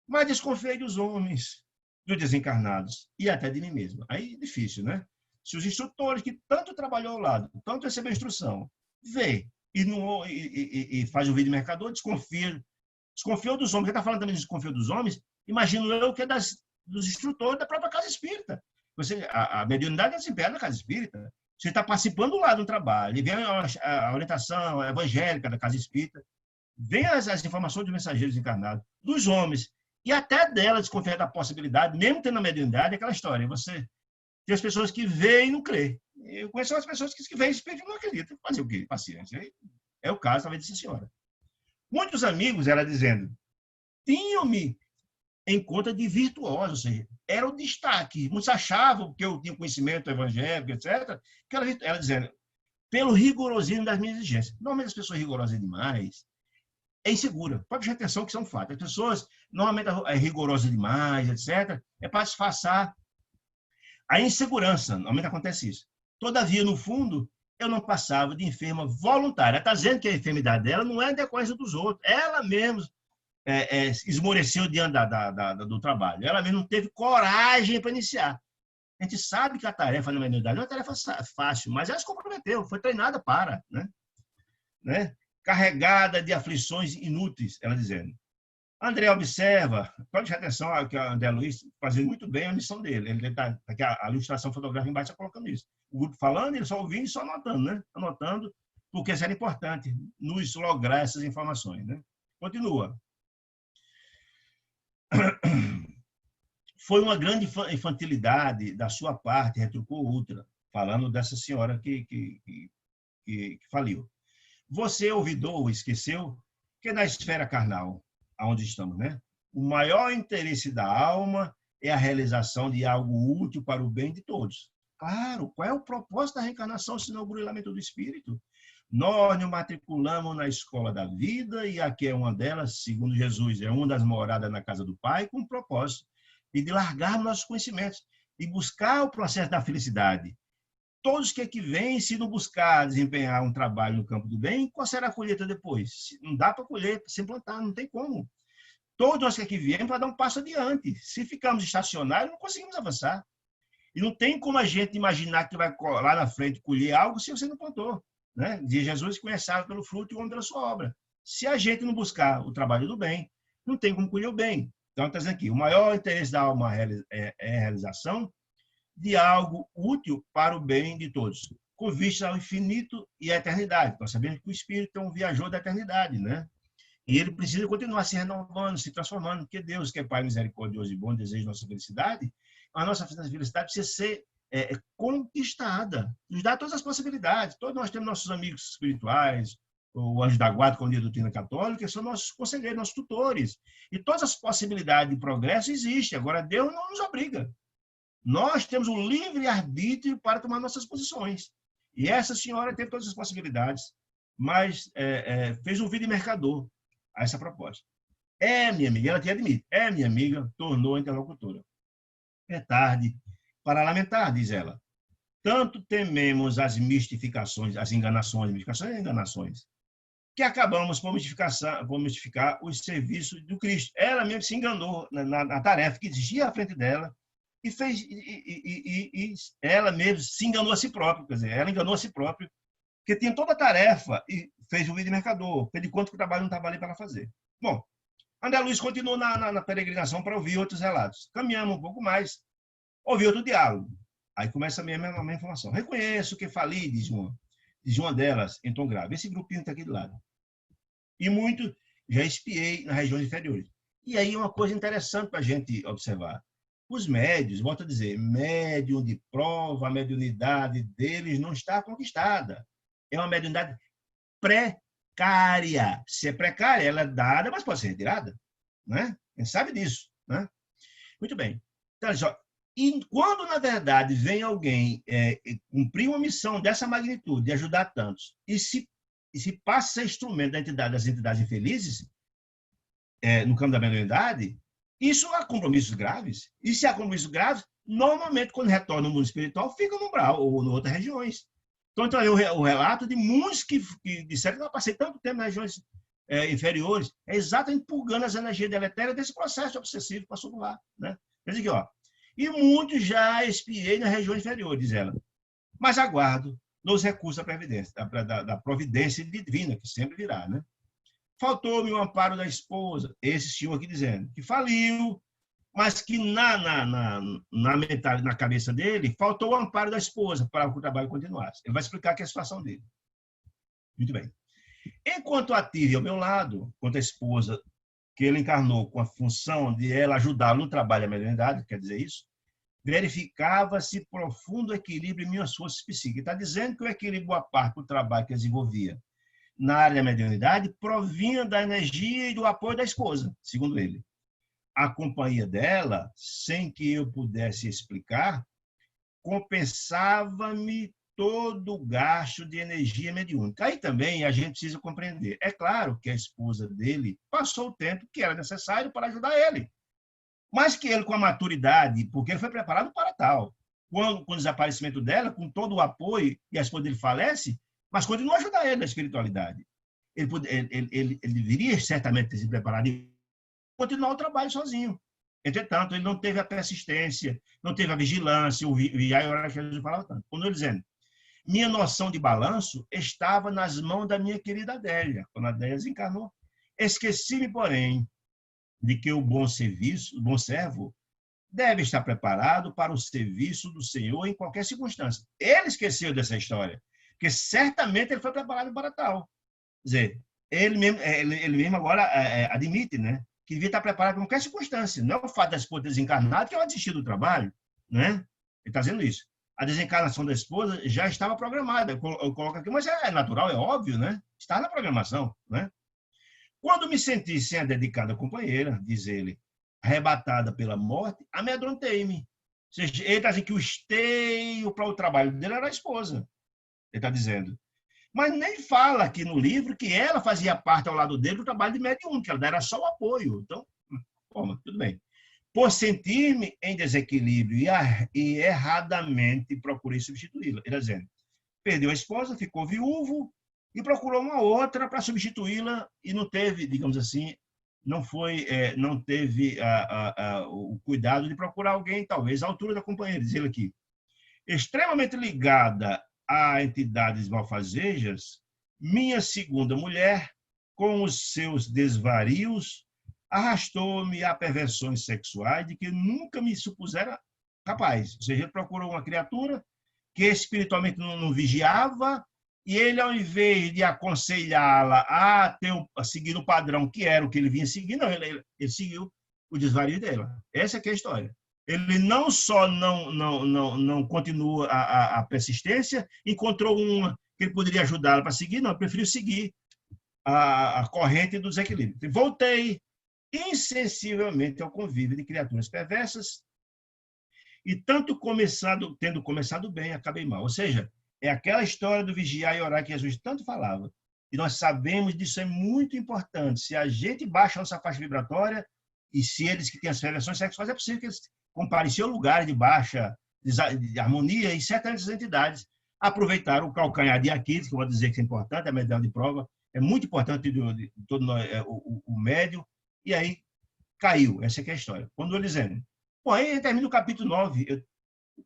Mas desconfiei dos homens, dos desencarnados e até de mim mesmo. Aí, difícil, né? Se os instrutores que tanto trabalhou ao lado, tanto recebeu instrução, vê e faz o vídeo mercador, desconfiou dos homens. Quem está falando também de desconfiou dos homens, imagino eu que é dos instrutores da própria casa espírita. A mediunidade é desempenhada na casa espírita. Você está participando lá do trabalho, e vem a orientação evangélica da casa espírita, vem as informações dos mensageiros encarnados, dos homens, e até dela desconfiar da possibilidade, mesmo tendo a mediunidade, é aquela história. Você tem as pessoas que veem e não crê. Eu conheço as pessoas que veem espírito e não acreditam. Fazer o quê? Paciência. É o caso, talvez, dessa senhora. Muitos amigos, ela dizendo, tinham-me em conta de virtuoso, ou seja, era o destaque. Muitos achavam que eu tinha conhecimento evangélico, etc. Que ela dizendo, pelo rigorosismo das minhas exigências. Normalmente as pessoas rigorosas demais é insegura. Pode prestar atenção que isso é um fato. As pessoas normalmente é rigorosa demais, etc. É para disfarçar a insegurança. Normalmente acontece isso. Todavia, no fundo, eu não passava de enferma voluntária. Ela está dizendo que a enfermidade dela não é decorrência dos outros. Ela mesma esmoreceu diante do trabalho. Ela mesmo não teve coragem para iniciar. A gente sabe que a tarefa na mediunidade não é uma tarefa fácil, mas ela se comprometeu, foi treinada para, né? Carregada de aflições inúteis, ela dizendo. André observa, pode prestar atenção que o André Luiz fazendo muito bem a missão dele. Ele está aqui, a ilustração fotográfica embaixo está colocando isso. O grupo falando, ele só ouvindo e só anotando, né? Anotando, porque isso era importante, nos lograr essas informações, né? Continua. Foi uma grande infantilidade da sua parte, retrucou outra, falando dessa senhora que faliu. Você olvidou ou esqueceu que na esfera carnal, onde estamos, né? O maior interesse da alma é a realização de algo útil para o bem de todos. Claro, qual é o propósito da reencarnação, senão o burilamento do espírito? Nós nos matriculamos na escola da vida e aqui é uma delas, segundo Jesus, é uma das moradas na casa do Pai, com o propósito de largarmos nossos conhecimentos e buscar o processo da felicidade. Todos que aqui vêm, se não buscar desempenhar um trabalho no campo do bem, qual será a colheita depois? Não dá para colher sem plantar, não tem como. Todos nós que aqui viemos para dar um passo adiante. Se ficarmos estacionários, não conseguimos avançar. E não tem como a gente imaginar que vai lá na frente colher algo se você não plantou. Né? Diz Jesus que conheceu pelo fruto e o homem pela sua obra. Se a gente não buscar o trabalho do bem, não tem como colher o bem. Então, está dizendo aqui, o maior interesse da alma é a realização de algo útil para o bem de todos, com vista ao infinito e à eternidade. Nós sabemos que o espírito é um viajor da eternidade, né? E ele precisa continuar se renovando, se transformando, porque Deus, que é Pai misericordioso e bom, deseja nossa felicidade, a nossa felicidade precisa ser conquistada, nos dá todas as possibilidades. Todos nós temos nossos amigos espirituais, o anjo da guarda, como diz a doutrina católica, são nossos conselheiros, nossos tutores. E todas as possibilidades de progresso existem. Agora, Deus não nos obriga. Nós temos um livre-arbítrio para tomar nossas posições. E essa senhora teve todas as possibilidades, mas fez um vídeo mercador a essa proposta. Minha amiga, ela te admite, minha amiga, tornou a interlocutora. É tarde para lamentar, diz ela. Tanto tememos as mistificações, as enganações, que acabamos por mistificar os serviços do Cristo. Ela mesmo se enganou na tarefa que existia à frente dela, e fez e ela mesmo se enganou a si própria, quer dizer, ela enganou a si própria, porque tinha toda a tarefa e fez o vídeo mercador, fez de conta que o trabalho não estava ali para ela fazer. Bom, André Luiz continuou na peregrinação para ouvir outros relatos. Caminhamos um pouco mais, ouvi outro diálogo. Aí começa a mesma informação. Reconheço que falei, diz uma delas, em tom grave. Esse grupinho está aqui do lado. E muito já espiei nas regiões inferiores. E aí uma coisa interessante para a gente observar. Os médios, volto a dizer, médium de prova, a mediunidade deles não está conquistada. É uma mediunidade precária. Se é precária, ela é dada, mas pode ser retirada. Né? A gente sabe disso. Né? Muito bem. Então, olha só, e quando, na verdade, vem alguém cumprir uma missão dessa magnitude, de ajudar tantos, e se passa a ser instrumento das entidades infelizes, no campo da mediunidade, isso há compromissos graves. E se há compromissos graves, normalmente, quando retorna no mundo espiritual, fica no umbral ou em outras regiões. Então, o relato de muitos que disseram que eu passei tanto tempo nas regiões inferiores, é exatamente purgando as energias deletérias desse processo obsessivo que passou por lá. Né? Diz aqui, ó. E muitos já espiei na região inferior, diz ela. Mas aguardo nos recursos da previdência, da providência divina, que sempre virá. Né? Faltou-me o amparo da esposa, esse senhor aqui dizendo, que faliu, mas que na cabeça dele, faltou o amparo da esposa para que o trabalho continuasse. Ele vai explicar aqui a situação dele. Muito bem. Enquanto a tive ao meu lado, quanto a esposa, que ele encarnou com a função de ela ajudá-lo no trabalho da mediunidade, quer dizer isso, verificava-se profundo equilíbrio em minhas forças psíquicas. Está dizendo que o equilíbrio, boa parte do trabalho que ele desenvolvia na área da mediunidade, provinha da energia e do apoio da esposa, segundo ele. A companhia dela, sem que eu pudesse explicar, compensava-me todo o gasto de energia mediúnica. Aí também a gente precisa compreender. É claro que a esposa dele passou o tempo que era necessário para ajudar ele. Mas que ele, com a maturidade, porque ele foi preparado para tal, com o desaparecimento dela, com todo o apoio, e a esposa dele falece, mas continua a ajudar ele na espiritualidade. Ele deveria certamente ter se preparado e continuar o trabalho sozinho. Entretanto, ele não teve a persistência, não teve a vigilância, o vigiar e orar que a gente falava tanto. Quando eu dizendo, minha noção de balanço estava nas mãos da minha querida Adélia, quando a Adélia desencarnou. Esqueci-me, porém, de que o bom servo, deve estar preparado para o serviço do Senhor em qualquer circunstância. Ele esqueceu dessa história, porque certamente ele foi preparado para tal. Quer dizer, ele mesmo agora admite, né, que devia estar preparado para qualquer circunstância. Não é o fato da esposa desencarnada que ela desistiu do trabalho, né? Ele está dizendo isso. A desencarnação da esposa já estava programada. Eu coloco aqui, mas é natural, é óbvio, né? Está na programação, né? Quando me senti sem a dedicada companheira, diz ele, arrebatada pela morte, amedrontei-me. Ou seja, ele está dizendo que o esteio para o trabalho dele era a esposa. Ele está dizendo. Mas nem fala aqui no livro que ela fazia parte ao lado dele do trabalho de mediúnico, que ela era só o apoio. Então, tudo bem. Por sentir-me em desequilíbrio e erradamente procurei substituí-la. Ele está dizendo, perdeu a esposa, ficou viúvo e procurou uma outra para substituí-la e não teve, digamos assim, não teve o cuidado de procurar alguém, talvez à altura da companheira, diz ele aqui. Extremamente ligada a entidades malfazejas, minha segunda mulher, com os seus desvarios, arrastou-me a perversões sexuais de que nunca me supusera capaz. Ou seja, ele procurou uma criatura que espiritualmente não vigiava, e ele, ao invés de aconselhá-la a seguir o padrão que era o que ele vinha seguindo, não, ele seguiu o desvario dela. Essa é a história. Ele não só não continua a persistência, encontrou uma que ele poderia ajudá-la para seguir, não, preferiu seguir a corrente do desequilíbrio. Voltei insensivelmente ao convívio de criaturas perversas e tendo começado bem, acabei mal. Ou seja, é aquela história do vigiar e orar que Jesus tanto falava. E nós sabemos disso, é muito importante. Se a gente baixa a nossa faixa vibratória, e se eles que têm as perversões sexuais, é possível que eles compareçam lugares de baixa de harmonia, e certas entidades aproveitaram o calcanhar de Aquiles, que eu vou dizer que é importante, a medalha de prova, é muito importante de todo o médio, e aí caiu. Essa é a história. Quando eles dizem, Bom, aí termina o capítulo 9.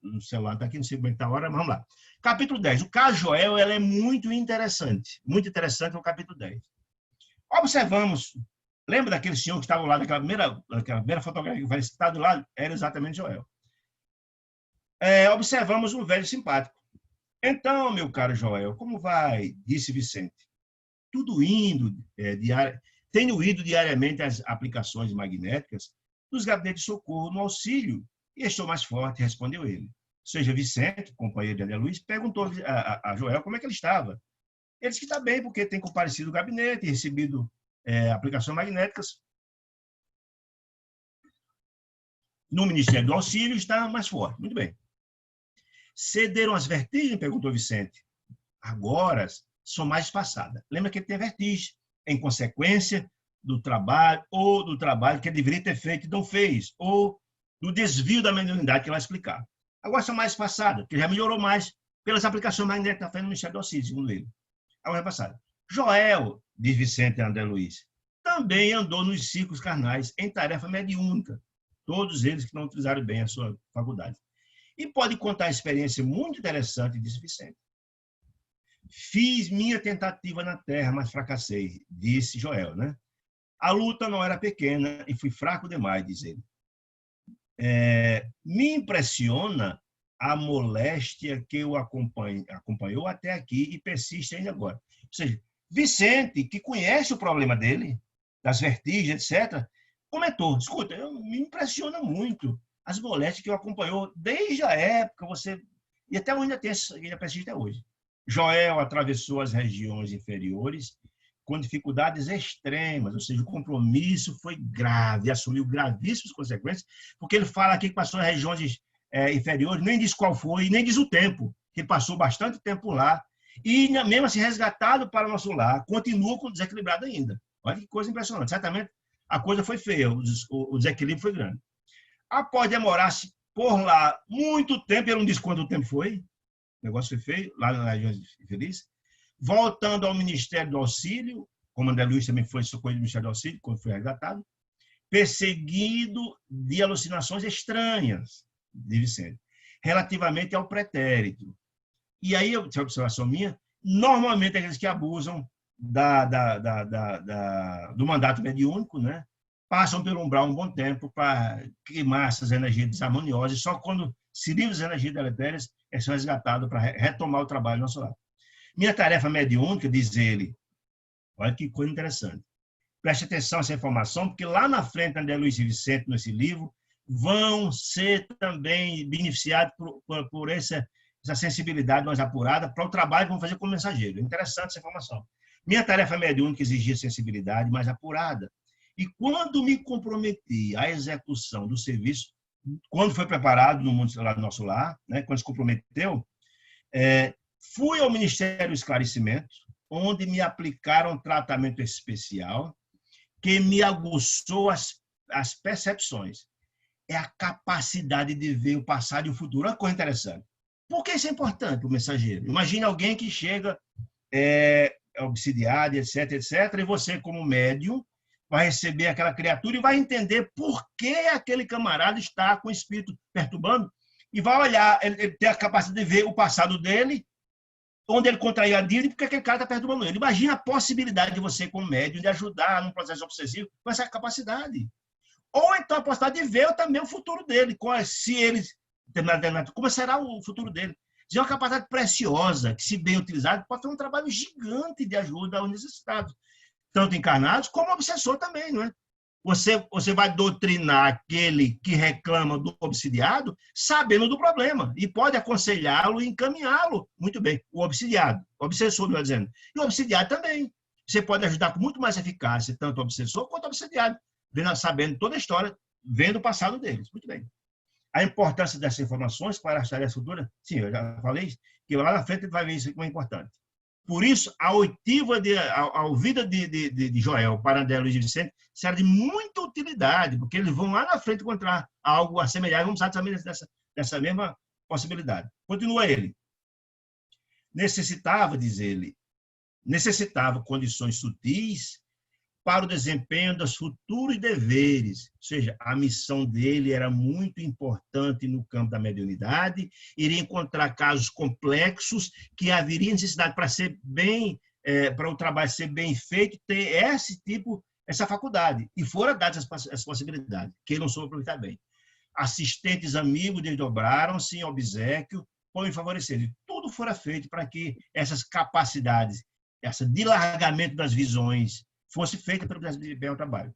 No celular está aqui, não sei como é que está a hora, mas vamos lá. Capítulo 10. O caso Joel ela é muito interessante. Muito interessante no capítulo 10. Observamos, lembra daquele senhor que estava lá, daquela primeira fotografia que vai estar do lado? Era exatamente Joel. Observamos um velho simpático. Então, meu caro Joel, como vai? Disse Vicente. Tudo indo, tenho ido diariamente às aplicações magnéticas dos gabinetes de socorro no auxílio e estou mais forte, respondeu ele. Ou seja, Vicente, companheiro de André Luiz, perguntou a Joel como é que ele estava. Ele disse que está bem, porque tem comparecido o gabinete e recebido aplicações magnéticas. No Ministério do Auxílio está mais forte. Muito bem. Cederam as vertigens? Perguntou Vicente. Agora são mais espaçadas. Lembra que ele tem vertigem, em consequência do trabalho, ou do trabalho que ele deveria ter feito e não fez, ou do desvio da mediunidade que ele vai explicar. Agora são mais espaçadas, porque já melhorou mais pelas aplicações magnéticas que está fazendo no Ministério do Auxílio, segundo ele. Agora é passada. Joel, diz Vicente André Luiz, também andou nos círculos carnais em tarefa mediúnica, todos eles que não utilizaram bem a sua faculdade. E pode contar a experiência muito interessante, disse Vicente. Fiz minha tentativa na terra, mas fracassei, disse Joel, né? A luta não era pequena e fui fraco demais, diz ele. Me impressiona a moléstia que o acompanhou até aqui e persiste ainda agora. Ou seja, Vicente, que conhece o problema dele, das vertigens, etc., comentou, escuta, me impressiona muito as moléstias que o acompanhou desde a época, e até hoje ainda persiste até hoje. Joel atravessou as regiões inferiores com dificuldades extremas, ou seja, o compromisso foi grave, assumiu gravíssimas consequências, porque ele fala aqui que passou em regiões inferiores, nem diz qual foi, nem diz o tempo, que ele passou bastante tempo lá, e mesmo assim resgatado para o nosso lar, continua desequilibrado ainda. Olha que coisa impressionante. Certamente a coisa foi feia, o desequilíbrio foi grande. Após demorar-se por lá muito tempo, ele não diz quanto tempo foi, o negócio foi feio, lá na região infeliz, voltando ao Ministério do Auxílio, como André Luiz também foi socorrido do Ministério do Auxílio, quando foi resgatado, perseguido de alucinações estranhas, de Vicente, relativamente ao pretérito. E aí, essa observação minha, normalmente aqueles que abusam do mandato mediúnico, né, passam pelo umbral um bom tempo para queimar essas energias desarmoniosas, e só quando se livram das energias deletérias, é são resgatados para retomar o trabalho no nosso lado. Minha tarefa mediúnica, diz ele, olha que coisa interessante, preste atenção a essa informação, porque lá na frente, André Luiz e Vicente, nesse livro, vão ser também beneficiados por essa sensibilidade mais apurada para o trabalho que vão fazer como mensageiro. Interessante essa informação. Minha tarefa mediúnica exigia sensibilidade mais apurada. E quando me comprometi à execução do serviço, quando foi preparado no mundo do nosso lar, né, quando se comprometeu, fui ao Ministério do Esclarecimento, onde me aplicaram tratamento especial que me aguçou as percepções. É a capacidade de ver o passado e o futuro. Uma coisa interessante. Por que isso é importante, o mensageiro? Imagine alguém que chega obsidiado, etc., etc., e você, como médium, vai receber aquela criatura e vai entender por que aquele camarada está com o espírito perturbando e vai olhar, ele tem a capacidade de ver o passado dele, onde ele contraiu a dívida e porque aquele cara está perturbando ele. Imagina a possibilidade de você, como médium, de ajudar num processo obsessivo com essa capacidade. Ou então a possibilidade de ver também o futuro dele, se ele, como será o futuro dele. É uma capacidade preciosa, que, se bem utilizada, pode ter um trabalho gigante de ajuda aos necessitados, tanto encarnados como obsessor também, não é? Você vai doutrinar aquele que reclama do obsidiado sabendo do problema e pode aconselhá-lo e encaminhá-lo. Muito bem, o obsidiado, o obsessor, melhor dizendo. E o obsidiado também. Você pode ajudar com muito mais eficácia tanto o obsessor quanto o obsidiado, sabendo toda a história, vendo o passado deles. Muito bem. A importância dessas informações para as tarefas futuras, sim, eu já falei isso, que lá na frente ele vai ver isso como é importante. Por isso, a ouvida de Joel para André Luiz e Vicente será de muita utilidade, porque eles vão lá na frente encontrar algo a semelhar, e vamos usar também dessa mesma possibilidade. Continua ele. Diz ele, necessitava condições sutis para o desempenho dos futuros deveres. Ou seja, a missão dele era muito importante no campo da mediunidade, iria encontrar casos complexos que haveria necessidade para ser bem, para o trabalho ser bem feito, ter essa faculdade. E fora dadas as possibilidades, que ele não soube aproveitar bem. Assistentes amigos desdobraram-se em obséquio, por favorecer. E tudo fora feito para que essas capacidades, esse dilargamento das visões, fosse feita pelo desempenho do trabalho.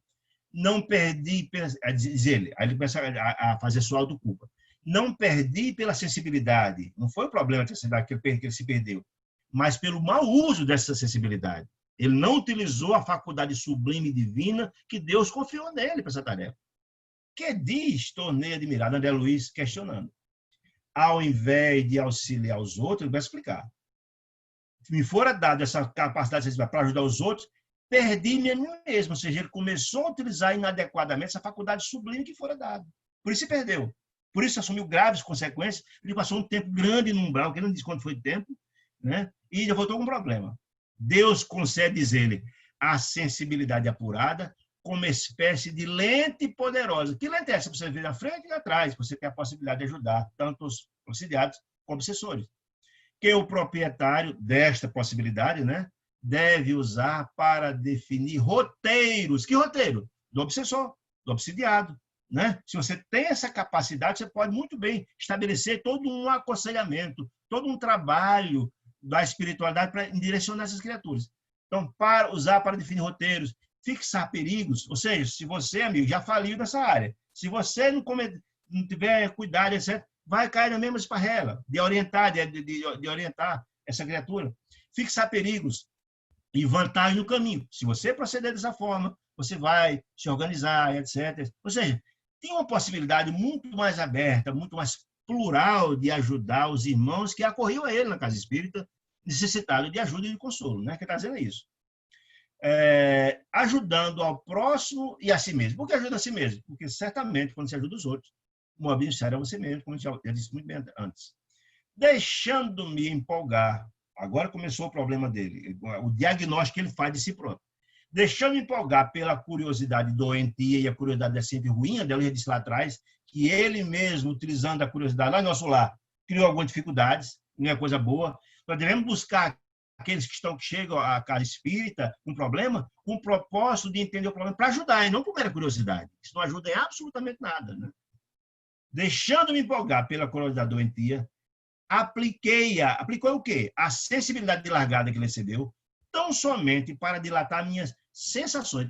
Não perdi, diz ele, aí ele começa a fazer sua autoculpa. Não perdi pela sensibilidade, não foi o problema da sensibilidade que ele se perdeu, mas pelo mau uso dessa sensibilidade. Ele não utilizou a faculdade sublime e divina que Deus confiou nele para essa tarefa. Que diz, tornei admirado, André Luiz questionando. Ao invés de auxiliar os outros, ele vai explicar. Se me fora dado essa capacidade para ajudar os outros, perdi-me a mim mesmo. Ou seja, ele começou a utilizar inadequadamente essa faculdade sublime que fora dada. Por isso se perdeu. Por isso assumiu graves consequências. Ele passou um tempo grande no umbral, que ele não disse quanto foi o tempo, né? E já voltou com um problema. Deus concede, diz ele, a sensibilidade apurada como espécie de lente poderosa. Que lente é essa? Você vê na frente e atrás. Você tem a possibilidade de ajudar tanto os obsidiados como obsessores. Que o proprietário desta possibilidade, né, deve usar para definir roteiros. Que roteiro? Do obsessor, do obsidiado. Né? Se você tem essa capacidade, você pode muito bem estabelecer todo um aconselhamento, todo um trabalho da espiritualidade para direcionar essas criaturas. Então, para usar para definir roteiros, fixar perigos, ou seja, se você, amigo, já faliu nessa área, se você não tiver cuidado, etc., vai cair na mesma esparrela de orientar, de orientar essa criatura. Fixar perigos e vantagem no caminho. Se você proceder dessa forma, você vai se organizar, etc. Ou seja, tem uma possibilidade muito mais aberta, muito mais plural de ajudar os irmãos que acorriam a ele na casa espírita, necessitado de ajuda e de consolo, né? Que está dizendo isso. Ajudando ao próximo e a si mesmo. Por que ajuda a si mesmo? Porque certamente, quando você ajuda os outros, o maior beneficiário é você mesmo, como eu já disse muito bem antes. Deixando-me empolgar, agora começou o problema dele, o diagnóstico que ele faz de si próprio. Deixando-me empolgar pela curiosidade doentia e a curiosidade é sempre ruim, eu já disse lá atrás, que ele mesmo, utilizando a curiosidade lá no nosso lar, criou algumas dificuldades, não é coisa boa. Nós devemos buscar aqueles que chegam à casa espírita com problema, com o propósito de entender o problema para ajudar, e não por mera curiosidade. Isso não ajuda em absolutamente nada. Né? Deixando-me empolgar pela curiosidade doentia, aplicou o quê? A sensibilidade dilargada que ele recebeu, tão somente para dilatar minhas sensações.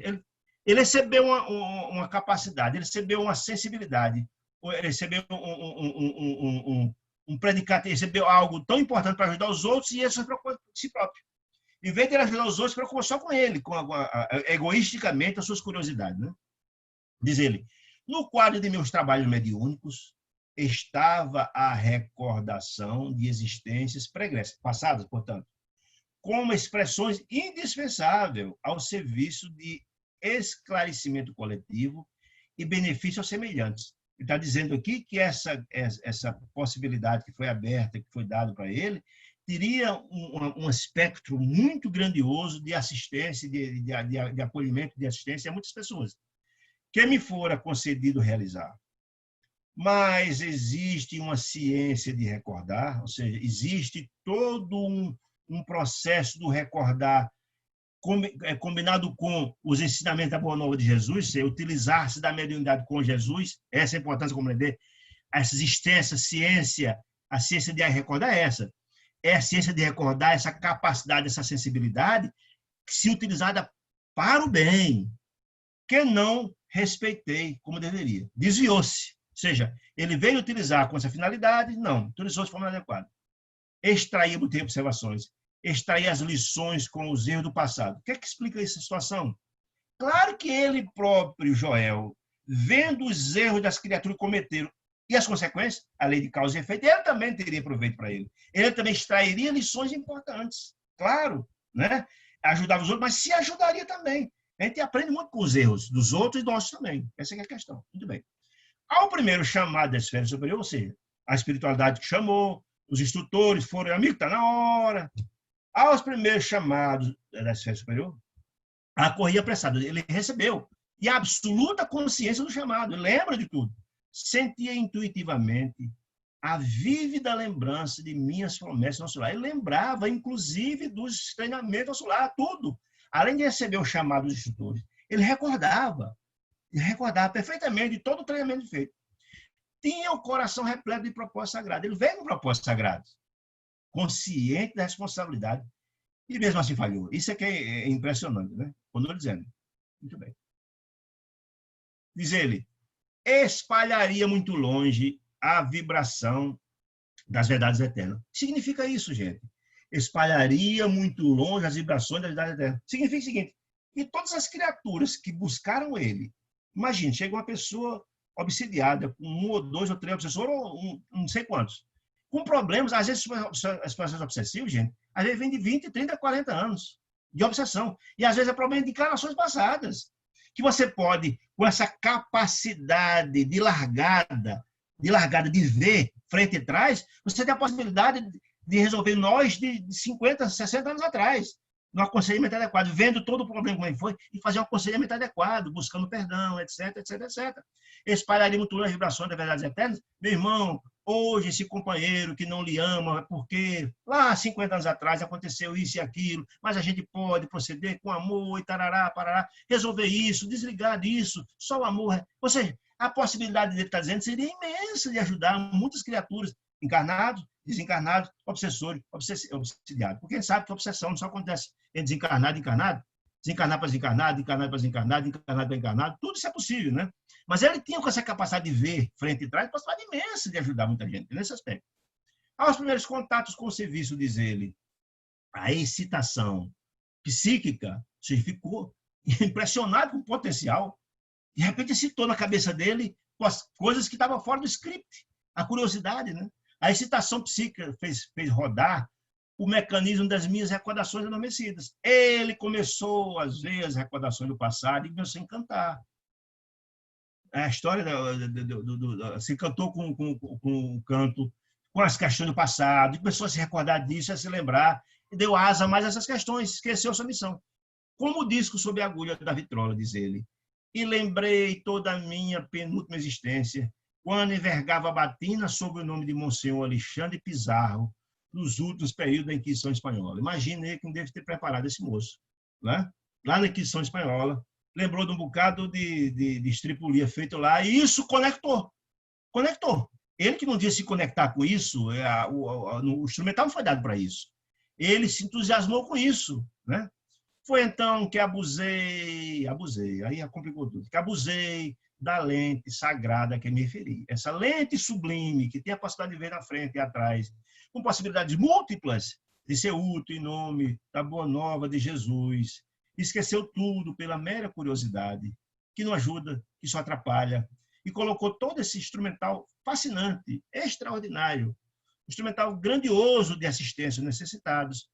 Ele recebeu uma capacidade, ele recebeu uma sensibilidade, ele recebeu um predicado, ele recebeu algo tão importante para ajudar os outros e ele se preocupou com si próprio. Em vez de ele ajudar os outros, preocupou só com ele, egoisticamente, as suas curiosidades. Né? Diz ele, no quadro de meus trabalhos mediúnicos, estava a recordação de existências pregressas, passadas, portanto, como expressões indispensáveis ao serviço de esclarecimento coletivo e benefício aos semelhantes. Ele está dizendo aqui que essa possibilidade que foi aberta, que foi dada para ele, teria um espectro muito grandioso de assistência, de acolhimento, de assistência a muitas pessoas, que me fora concedido realizar. Mas existe uma ciência de recordar, ou seja, existe todo um processo do recordar combinado com os ensinamentos da Boa Nova de Jesus, utilizar-se da mediunidade com Jesus, essa é a importância de compreender essa existência, a ciência de recordar é a ciência de recordar essa capacidade, essa sensibilidade, que se utilizada para o bem, que não respeitei como deveria. Desviou-se, ou seja, ele veio utilizar com essa finalidade, não, utilizou de forma adequada. Extrair muito tempo observações, extrair as lições com os erros do passado. O que é que explica essa situação? Claro que ele próprio, Joel, vendo os erros das criaturas que cometeram e as consequências, a lei de causa e efeito, ele também teria proveito para ele. Ele também extrairia lições importantes, claro, né? Ajudava os outros, mas se ajudaria também. A gente aprende muito com os erros dos outros e nossos também. Essa é a questão. Muito bem. Ao primeiro chamado da esfera superior, ou seja, a espiritualidade que chamou, os instrutores foram, amigo, está na hora. Aos primeiros chamados da esfera superior, a corria apressada. Ele recebeu. E a absoluta consciência do chamado. Ele lembra de tudo. Sentia intuitivamente a vívida lembrança de minhas promessas no celular. Ele lembrava, inclusive, dos treinamentos ao celular, tudo. Além de receber o chamado dos instrutores, ele recordava perfeitamente de todo o treinamento feito. Tinha o coração repleto de propósito sagrado. Ele veio com propósito sagrado, consciente da responsabilidade, e mesmo assim falhou. Isso é que é impressionante, né? Continua dizendo. Muito bem. Diz ele, espalharia muito longe a vibração das verdades eternas. O que significa isso, gente? Espalharia muito longe as vibrações das verdades eternas. Significa o seguinte, que todas as criaturas que buscaram ele, imagine, chega uma pessoa obsidiada, com 1 ou 2 ou 3 obsessores, ou não sei quantos, com problemas, às vezes as processos obsessivos, gente, às vezes vem de 20, 30, 40 anos de obsessão. E às vezes é problema de encarnações passadas. Que você pode, com essa capacidade de largada de ver frente e trás, você tem a possibilidade de resolver nós de 50, 60 anos atrás, no aconselhamento adequado, vendo todo o problema como ele foi, e fazer um aconselhamento adequado, buscando perdão, etc, etc, etc. Espalharia muito longe as vibrações das verdades eternas. Meu irmão, hoje esse companheiro que não lhe ama, porque lá 50 anos atrás aconteceu isso e aquilo, mas a gente pode proceder com amor e tarará, parará, resolver isso, desligar disso, só o amor. Ou seja, a possibilidade dele estar dizendo seria imensa de ajudar muitas criaturas, encarnados, desencarnados, obsessores, obsidiados. Porque a gente sabe que a obsessão não só acontece em desencarnado e encarnado, desencarnar para desencarnado, encarnado para desencarnado, encarnado para encarnado, tudo isso é possível, né? Mas ele tinha com essa capacidade de ver frente e trás, possibilidade imensa de ajudar muita gente nesse aspecto. Aos primeiros contatos com o serviço, diz ele, a excitação psíquica, se ficou impressionado com o potencial, de repente citou na cabeça dele as coisas que estavam fora do script, a curiosidade, né? A excitação psíquica fez rodar o mecanismo das minhas recordações adormecidas. Ele começou a ver as recordações do passado e começou a encantar. A história se encantou com o canto, com as questões do passado, começou a se recordar disso, a se lembrar, e deu asa mais a essas questões, esqueceu sua missão. Como o disco sob a agulha da vitrola, diz ele. E lembrei toda a minha penúltima existência, quando envergava a batina sob o nome de Monsenhor Alexandre Pizarro, nos últimos períodos da Inquisição Espanhola. Imaginei que não deve ter preparado esse moço, né? Lá na Inquisição Espanhola, lembrou de um bocado de estripulia feito lá, e isso conectou. Ele que não devia se conectar com isso, o instrumental não foi dado para isso. Ele se entusiasmou com isso, né? Foi então que abusei, aí complicou tudo, que abusei da lente sagrada a que me referi. Essa lente sublime, que tem a possibilidade de ver na frente e atrás, com possibilidades múltiplas de ser útil em nome da boa nova de Jesus. Esqueceu tudo pela mera curiosidade, que não ajuda, que só atrapalha, e colocou todo esse instrumental fascinante, extraordinário, instrumental grandioso de assistência aos necessitados.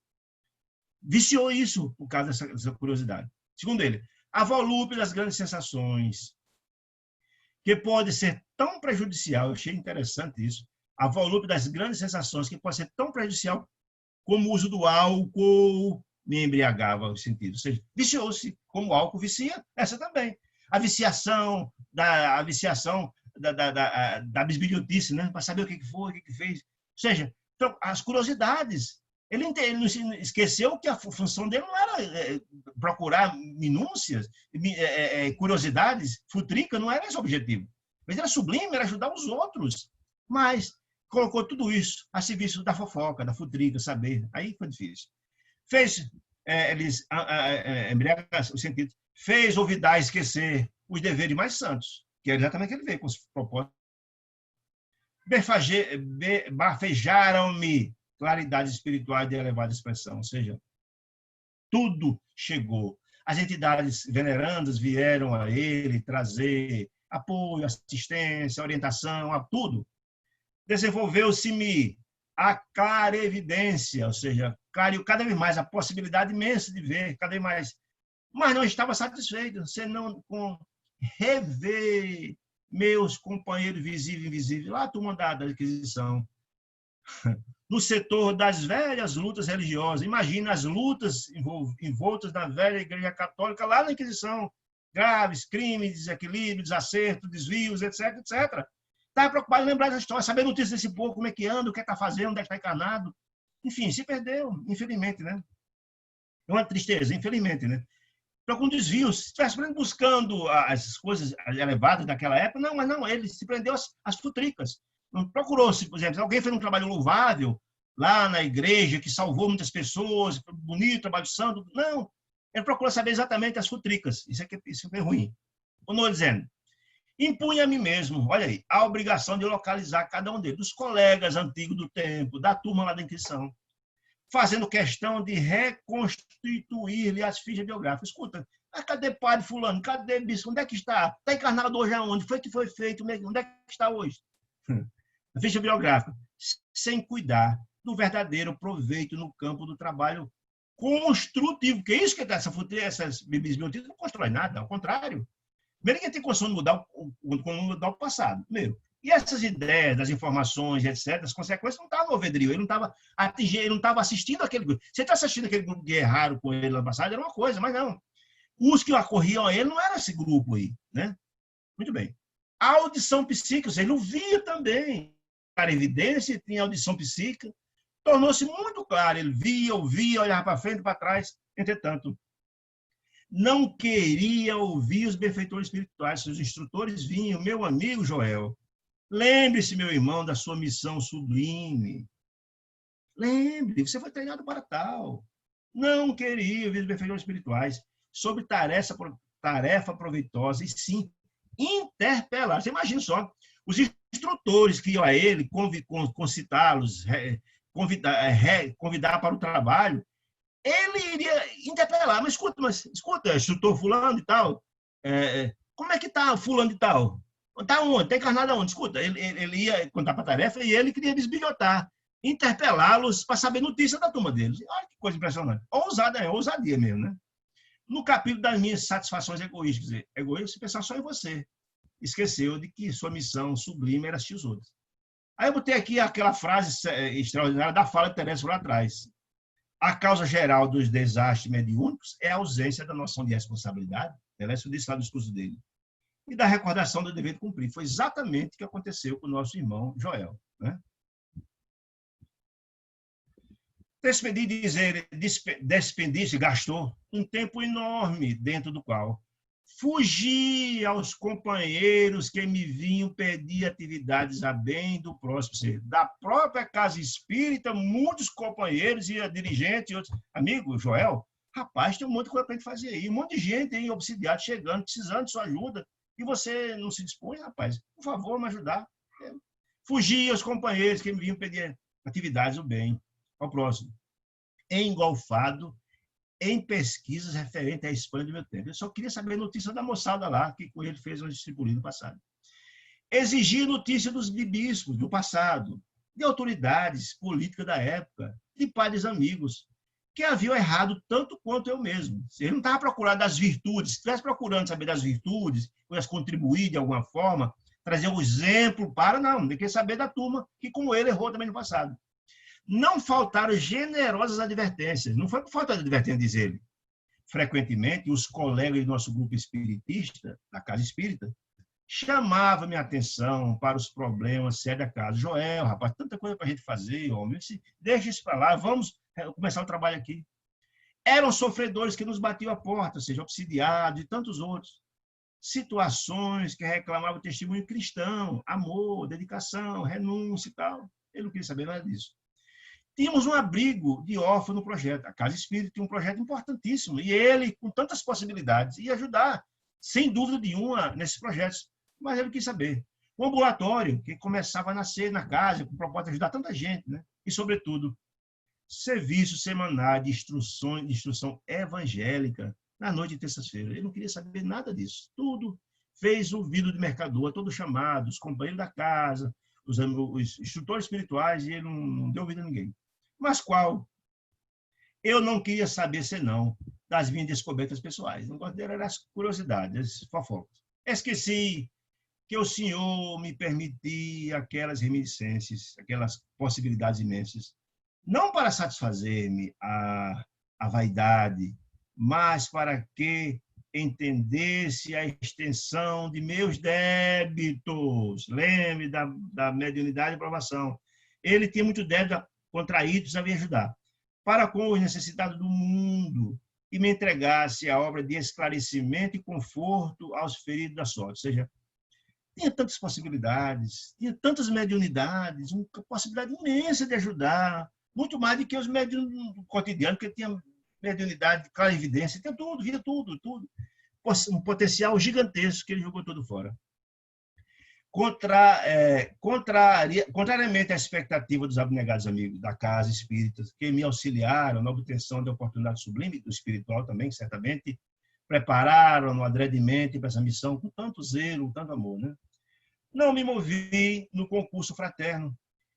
Viciou isso por causa dessa curiosidade. Segundo ele, a volúpia das grandes sensações, que pode ser tão prejudicial, eu achei interessante isso, a volúpia das grandes sensações, que pode ser tão prejudicial como o uso do álcool, me embriagava os sentidos. Ou seja, viciou-se, como o álcool vicia, essa também. A viciação da bisbilhotice, né? Para saber o que foi, o que fez. Ou seja, então, as curiosidades. Ele não esqueceu que a função dele não era procurar minúcias, curiosidades, futrica, não era esse o objetivo. Mas era sublime, era ajudar os outros. Mas colocou tudo isso a serviço da fofoca, da futrica, saber. Aí foi difícil. Fez o sentido, fez olvidar, esquecer os deveres mais santos, que é exatamente o que ele veio com os propósitos. Bafejaram-me claridades espirituais de elevada expressão, ou seja, tudo chegou. As entidades venerandas vieram a ele trazer apoio, assistência, orientação, a tudo. Desenvolveu-se-me a clarevidência, ou seja, clareou cada vez mais a possibilidade imensa de ver, cada vez mais. Mas não estava satisfeito, senão com rever meus companheiros visíveis e invisíveis, lá a turma da Inquisição. no setor das velhas lutas religiosas. Imagina as lutas envoltas na velha Igreja Católica lá na Inquisição. Graves, crimes, desequilíbrio, desacerto, desvios, etc, etc. Estava preocupado em lembrar dessa história, saber notícias desse povo, como é que anda, o que está fazendo, onde é que está encarnado. Enfim, se perdeu, infelizmente, né? É uma tristeza, infelizmente, né? Então, com desvios, se estivesse buscando as coisas elevadas daquela época, não, mas não, ele se prendeu às futricas. Não procurou-se, por exemplo, se alguém fez um trabalho louvável lá na igreja, que salvou muitas pessoas, bonito, trabalho santo, não. Ele procurou saber exatamente as futricas. Isso é ruim. Continuou dizendo, impunha a mim mesmo, olha aí, a obrigação de localizar cada um deles, dos colegas antigos do tempo, da turma lá da Inquisição, fazendo questão de reconstituir-lhe as fichas biográficas. Escuta, cadê padre fulano? Cadê bispo? Onde é que está? Está encarnado hoje aonde? Foi que foi feito? Onde é que está hoje? A ficha biográfica. Sem cuidar do verdadeiro proveito no campo do trabalho construtivo. Que é isso que essas biblioteca não constrói nada, ao contrário. Primeiro, que tem condição de mudar o passado. Primeiro. E essas ideias, das informações, etc., as consequências não estavam no alvedrio, ele não estava assistindo aquele grupo. Você está assistindo aquele grupo que erraram com ele no passado, era uma coisa, mas não. Os que acorriam a ele não era esse grupo aí, né? Muito bem. A audição psíquica, ele não via também. Para evidência, tinha audição psíquica, tornou-se muito claro, ele via, ouvia, olhava para frente e para trás, entretanto, não queria ouvir os benfeitores espirituais, seus instrutores vinham, meu amigo Joel, lembre-se, meu irmão, da sua missão sublime. Lembre, você foi treinado para tal. Não queria ouvir os benfeitores espirituais sobre tarefa proveitosa e sim interpelar. Você imagina só, os instrutores que iam a ele concitá-los, convidar para o trabalho, ele iria interpelar. Mas escuta, instrutor fulano e tal, como é que está fulano e tal? Está onde? Está encarnado aonde? Escuta, ele ia contar para a tarefa e ele queria bisbilhotar, interpelá-los para saber notícia da turma deles. Olha que coisa impressionante. Ousadia mesmo, né? No capítulo das minhas satisfações egoístas, egoísta, pensar só em você. Esqueceu de que sua missão sublime era assistir os outros. Aí eu botei aqui aquela frase extraordinária da fala de Teresa lá atrás. A causa geral dos desastres mediúnicos é a ausência da noção de responsabilidade. Teresa disse lá no discurso dele. E da recordação do dever de cumprir. Foi exatamente o que aconteceu com o nosso irmão Joel. Né? Despendisse, gastou um tempo enorme dentro do qual fugi aos companheiros que me vinham pedir atividades a bem do próximo. Da própria casa espírita, muitos companheiros e dirigentes e outros. Amigo, Joel, rapaz, tem um monte de coisa para a gente fazer aí. Um monte de gente aí, obsidiado, chegando, precisando de sua ajuda. E você não se dispõe, rapaz? Por favor, me ajudar. Fugi aos companheiros que me vinham pedir atividades a bem ao próximo. Engolfado em pesquisas referentes à Espanha do meu tempo. Eu só queria saber a notícia da moçada lá, que com ele fez um discípulo no passado. Exigir notícia dos bispos do passado, de autoridades políticas da época, de padres amigos, que haviam errado tanto quanto eu mesmo. Se ele não estava procurando das virtudes, se estivesse procurando saber das virtudes, pudesse contribuir de alguma forma, trazer um exemplo para, não, tem que saber da turma que, como ele, errou também no passado. Não faltaram generosas advertências. Não foi por falta de advertência, diz ele. Frequentemente, os colegas do nosso grupo espiritista, da Casa Espírita, chamavam minha atenção para os problemas sérios da casa. Joel, rapaz, tanta coisa para a gente fazer, homem. Deixa isso para lá, vamos começar o trabalho aqui. Eram sofredores que nos batiam a porta, ou seja, obsidiados e tantos outros. Situações que reclamavam testemunho cristão, amor, dedicação, renúncia e tal. Ele não queria saber nada disso. Tínhamos um abrigo de órfão no projeto. A Casa Espírita tinha um projeto importantíssimo. E ele, com tantas possibilidades, ia ajudar, sem dúvida nenhuma, nesses projetos. Mas ele quis saber. Um ambulatório que começava a nascer na casa, com o propósito de ajudar tanta gente. Né? E, sobretudo, serviço semanal de instrução evangélica na noite de terça-feira. Ele não queria saber nada disso. Tudo fez ouvido de mercador, todos chamados, os companheiros da casa, os instrutores espirituais, e ele não deu ouvido a ninguém. Mas qual? Eu não queria saber senão das minhas descobertas pessoais. Não gosto dele, era as curiosidades, as fofocas. Esqueci que o Senhor me permitir aquelas reminiscências, aquelas possibilidades imensas, não para satisfazer-me a vaidade, mas para que entendesse a extensão de meus débitos. Lembre da mediunidade e provação. Ele tinha muito débito contraídos a me ajudar, para com os necessitados do mundo, e me entregasse a obra de esclarecimento e conforto aos feridos da sorte. Ou seja, tinha tantas possibilidades, tinha tantas mediunidades, uma possibilidade imensa de ajudar, muito mais do que os médiuns do cotidiano, porque tinha mediunidade, clarividência, tinha tudo, via tudo, tudo. Um potencial gigantesco que ele jogou todo fora. Contrariamente à expectativa dos abnegados amigos da casa espírita, que me auxiliaram na obtenção da oportunidade sublime do espiritual também, certamente, prepararam-no adredemente para essa missão com tanto zelo, tanto amor, né? Não me movi no concurso fraterno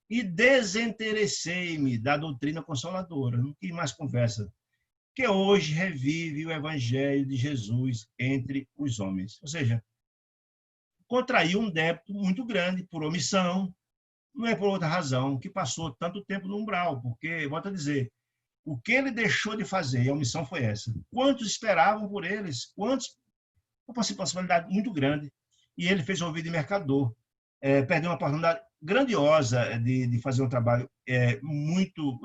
e desinteressei-me da doutrina consoladora, não quis mais conversa, que hoje revive o evangelho de Jesus entre os homens. Ou seja, contraiu um débito muito grande por omissão, não é por outra razão, que passou tanto tempo no umbral, porque, volto a dizer, o que ele deixou de fazer, e a omissão foi essa, quantos esperavam por eles, quantos, uma possibilidade muito grande, e ele fez ouvido de mercador, perdeu uma oportunidade grandiosa de fazer um trabalho muito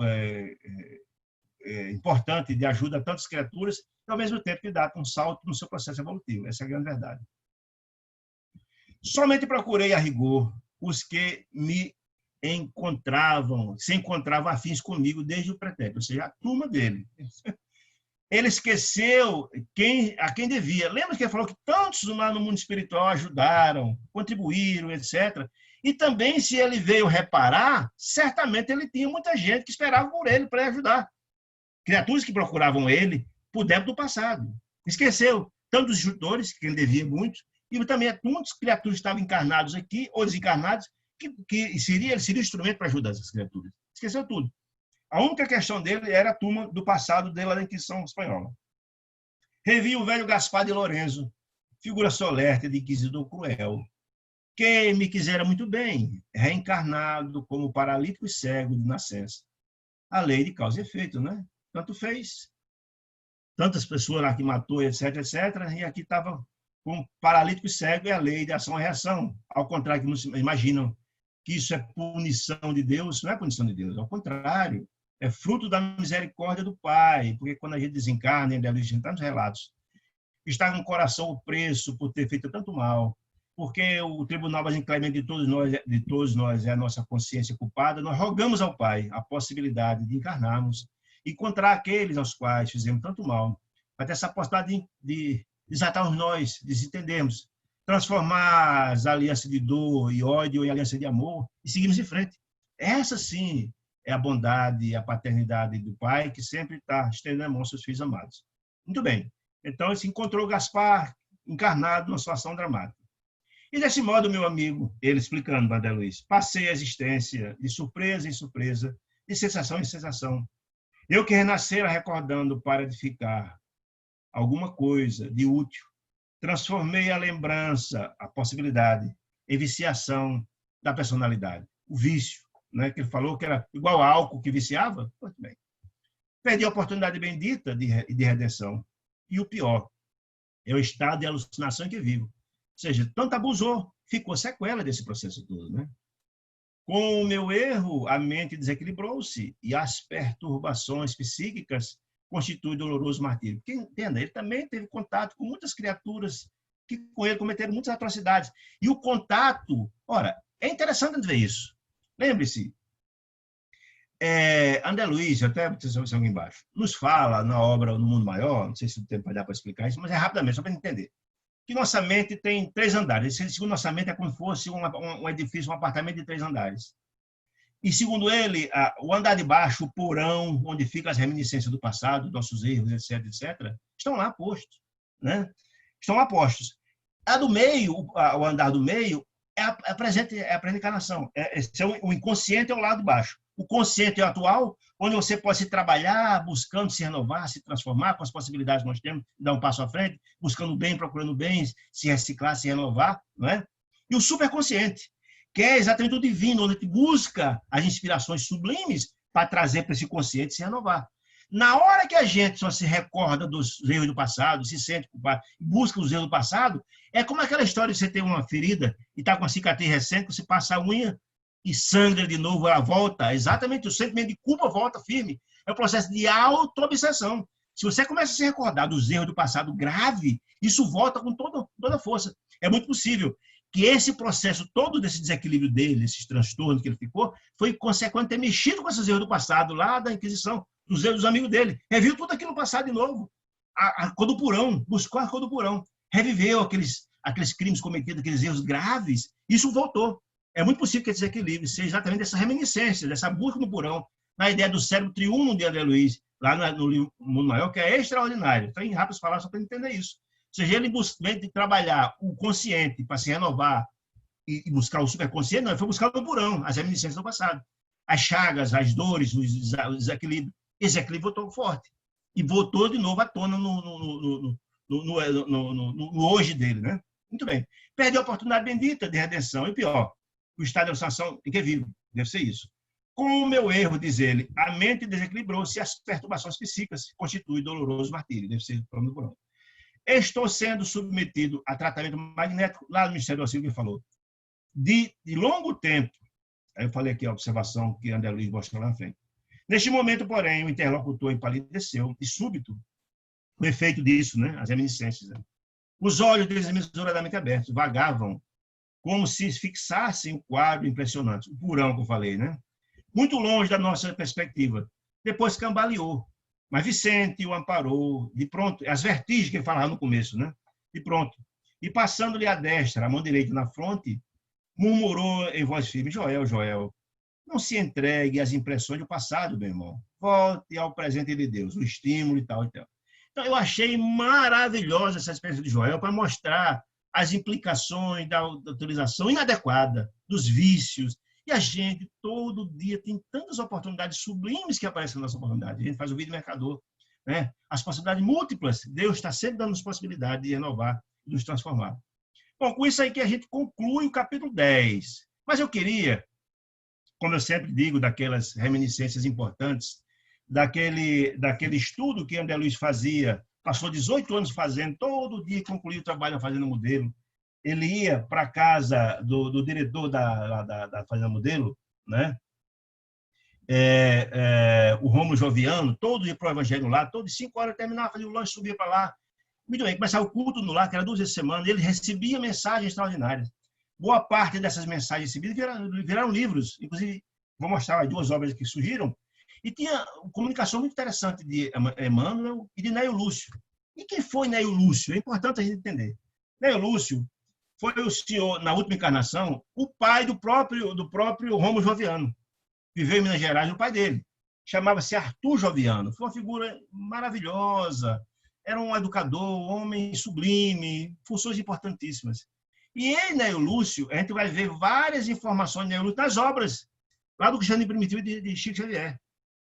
importante, de ajuda a tantas criaturas, e ao mesmo tempo que dá um salto no seu processo evolutivo. Essa é a grande verdade. Somente procurei a rigor os que se encontravam afins comigo desde o pretérito, ou seja, a turma dele. Ele esqueceu a quem devia. Lembra que ele falou que tantos lá no mundo espiritual ajudaram, contribuíram, etc. E também, se ele veio reparar, certamente ele tinha muita gente que esperava por ele para ajudar. Criaturas que procuravam ele por débito do passado. Esqueceu tantos instrutores, que ele devia muito, e também muitas criaturas que estavam encarnados aqui, ou desencarnados, que ele seria instrumento para ajudar essas criaturas. Esqueceu tudo. A única questão dele era a turma do passado dele lá da Inquisição Espanhola. Revi o velho Gaspar de Lorenzo, figura solerte de inquisidor cruel, que me quisera muito bem, reencarnado como paralítico e cego de nascença. A lei de causa e efeito, né? Tanto fez. Tantas pessoas lá que matou, etc., etc., e aqui estava com paralítico e cego, é a lei de ação e reação. Ao contrário, que muitos imaginam que isso é punição de Deus, não é punição de Deus, ao contrário, é fruto da misericórdia do Pai, porque quando a gente desencarna, ainda existem tantos relatos, está no coração o preço por ter feito tanto mal, porque o tribunal mais inclemente de todos nós é a nossa consciência culpada, nós rogamos ao Pai a possibilidade de encarnarmos e encontrar aqueles aos quais fizemos tanto mal, para ter essa possibilidade de desatarmos nós, desentendermos, transformar as alianças de dor e ódio em aliança de amor e seguirmos em frente. Essa, sim, é a bondade e a paternidade do Pai, que sempre está estendendo a mão aos seus filhos amados. Muito bem. Então, ele se encontrou Gaspar encarnado numa situação dramática. E, desse modo, meu amigo, ele explicando, André Luiz, passei a existência de surpresa em surpresa, de sensação em sensação. Eu que renascera recordando para edificar alguma coisa de útil, transformei a lembrança, a possibilidade, em viciação da personalidade, o vício, né, que ele falou que era igual a álcool que viciava. Muito bem. Perdi a oportunidade bendita de redenção. E o pior, é o estado de alucinação em que vivo. Ou seja, tanto abusou, ficou sequela desse processo todo, né? Com o meu erro, a mente desequilibrou-se e as perturbações psíquicas constituem doloroso martírio. Porque, entenda, ele também teve contato com muitas criaturas que com ele cometeram muitas atrocidades. E o contato, ora, é interessante ver isso. Lembre-se, André Luiz, até a aqui embaixo, nos fala na obra No Mundo Maior, não sei se o tempo vai dar para explicar isso, mas é rapidamente, só para entender, que nossa mente tem 3 andares. Segundo nossa mente, é como se fosse um edifício, um apartamento de 3 andares. E, segundo ele, o andar de baixo, o porão, onde ficam as reminiscências do passado, nossos erros, etc., etc., estão lá postos, né? Estão lá postos. A do meio, o andar do meio, é a presente encarnação. O inconsciente é o lado de baixo. O consciente é o atual, onde você pode se trabalhar, buscando se renovar, se transformar com as possibilidades que nós temos, dar um passo à frente, buscando o bem, procurando o bem, se reciclar, se renovar, não é? E o superconsciente, que é exatamente o divino, onde a gente busca as inspirações sublimes para trazer para esse consciente se renovar. Na hora que a gente só se recorda dos erros do passado, se sente culpado, busca os erros do passado, é como aquela história de você ter uma ferida e está com uma cicatriz recente, você passa a unha e sangra de novo, ela volta. Exatamente, o sentimento de culpa volta firme. É o processo de auto-obsessão. Se você começa a se recordar dos erros do passado grave, isso volta com toda a força. É muito possível que esse processo todo desse desequilíbrio dele, esses transtornos que ele ficou, foi consequente ter mexido com esses erros do passado, lá da Inquisição, dos erros dos amigos dele. Reviu tudo aquilo no passado de novo. A cor do purão, buscou a cor do purão. Reviveu aqueles crimes cometidos, aqueles erros graves. Isso voltou. É muito possível que esse desequilíbrio seja exatamente dessa reminiscência, dessa busca no purão, na ideia do cérebro triuno de André Luiz, lá no livro Mundo Maior, que é extraordinário. Então, em rápidas palavras, só para entender isso. Ou seja, ele vem de trabalhar o consciente para se renovar e buscar o superconsciente, não, ele foi buscar no purão, as reminiscências do passado. As chagas, as dores, os desequilíbrios. Esse equilíbrio voltou forte. E voltou de novo à tona no hoje dele. Né? Muito bem. Perdeu a oportunidade bendita de redenção. E pior, o estado de alucinação em que vive. Deve ser isso. Com o meu erro, diz ele, a mente desequilibrou-se e as perturbações psíquicas constituem doloroso martírio. Deve ser o problema do purão. Estou sendo submetido a tratamento magnético, lá no Ministério do Auxílio que falou, de longo tempo. Aí eu falei aqui a observação que André Luiz mostrou lá na frente. Neste momento, porém, o interlocutor empalideceu, e súbito, o efeito disso, né? As reminiscências. Né? Os olhos desmesuradamente abertos vagavam, como se fixassem o quadro impressionante, o purão que eu falei, né? Muito longe da nossa perspectiva. Depois cambaleou. Mas Vicente o amparou, de pronto, as vertigens que ele falava no começo, né? De pronto. E passando-lhe a destra, a mão direita na fronte, murmurou em voz firme: Joel, Joel, não se entregue às impressões do passado, meu irmão. Volte ao presente de Deus, o estímulo e tal e tal. Então, eu achei maravilhosa essa experiência de Joel para mostrar as implicações da utilização inadequada, dos vícios. E a gente, todo dia, tem tantas oportunidades sublimes que aparecem na nossa oportunidade. A gente faz o vídeo mercador, né? As possibilidades múltiplas. Deus está sempre dando-nos possibilidade de renovar e nos transformar. Bom, com isso aí que a gente conclui o capítulo 10. Mas eu queria, como eu sempre digo, daquelas reminiscências importantes, daquele estudo que André Luiz fazia, passou 18 anos fazendo, todo dia concluía o trabalho fazendo modelo. Ele ia para a casa do diretor da Fazenda Modelo, né? O Rômulo Joviano, todo dia para o Evangelho lá, todas 5 horas terminava, fazia o lanche, subia para lá. Muito bem, começava o culto no lar, que era 2 vezes por semana, e ele recebia mensagens extraordinárias. Boa parte dessas mensagens recebidas viraram livros, inclusive, vou mostrar 2 obras que surgiram, e tinha uma comunicação muito interessante de Emmanuel e de Neio Lúcio. E quem foi Neio Lúcio? É importante a gente entender. Neio Lúcio foi o senhor, na última encarnação, o pai do próprio Rômulo Joviano. Viveu em Minas Gerais, o pai dele. Chamava-se Arthur Joviano. Foi uma figura maravilhosa. Era um educador, um homem sublime, funções importantíssimas. E em Neio Lúcio, a gente vai ver várias informações de Neio Lúcio nas obras, lá do Cristianismo Primitivo de Chico Xavier.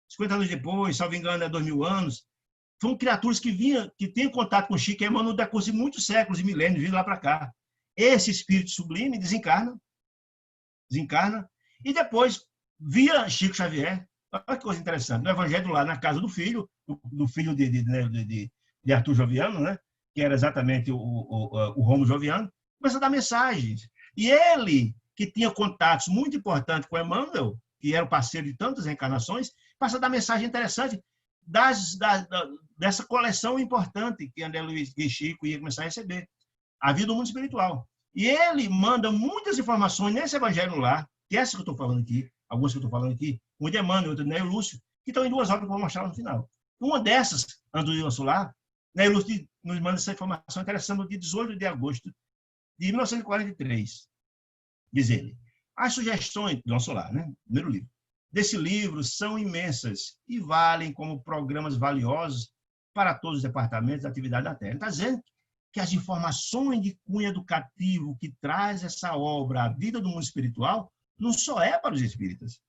50 anos depois, salvo engano, 2000 anos, foram criaturas que têm contato com Chico e Emmanuel no decurso de muitos séculos e milênios, vindo lá para cá. Esse espírito sublime desencarna, e depois, via Chico Xavier, olha que coisa interessante, no Evangelho lá, na casa do filho de Arthur Joviano, né? Que era exatamente o Rômulo Joviano, começa a dar mensagens. E ele, que tinha contatos muito importantes com Emmanuel, que era o parceiro de tantas reencarnações, passa a dar mensagem interessante dessa coleção importante que André Luiz e Chico ia começar a receber, a vida do mundo espiritual. E ele manda muitas informações nesse Evangelho lá, que é essa que eu estou falando aqui, algumas que eu estou falando aqui, um de Emmanuel, outro de Neio Lúcio, que estão em 2 obras que eu vou mostrar no final. Uma dessas, Anduíno Solar, Neio Lúcio nos manda essa informação interessante no dia 18 de agosto de 1943. Diz ele: as sugestões do nosso lar, né? Primeiro livro. Desse livro são imensas e valem como programas valiosos para todos os departamentos da atividade da Terra. Ele está dizendo que as informações de cunho educativo que traz essa obra, a vida do mundo espiritual, não só é para os espíritas.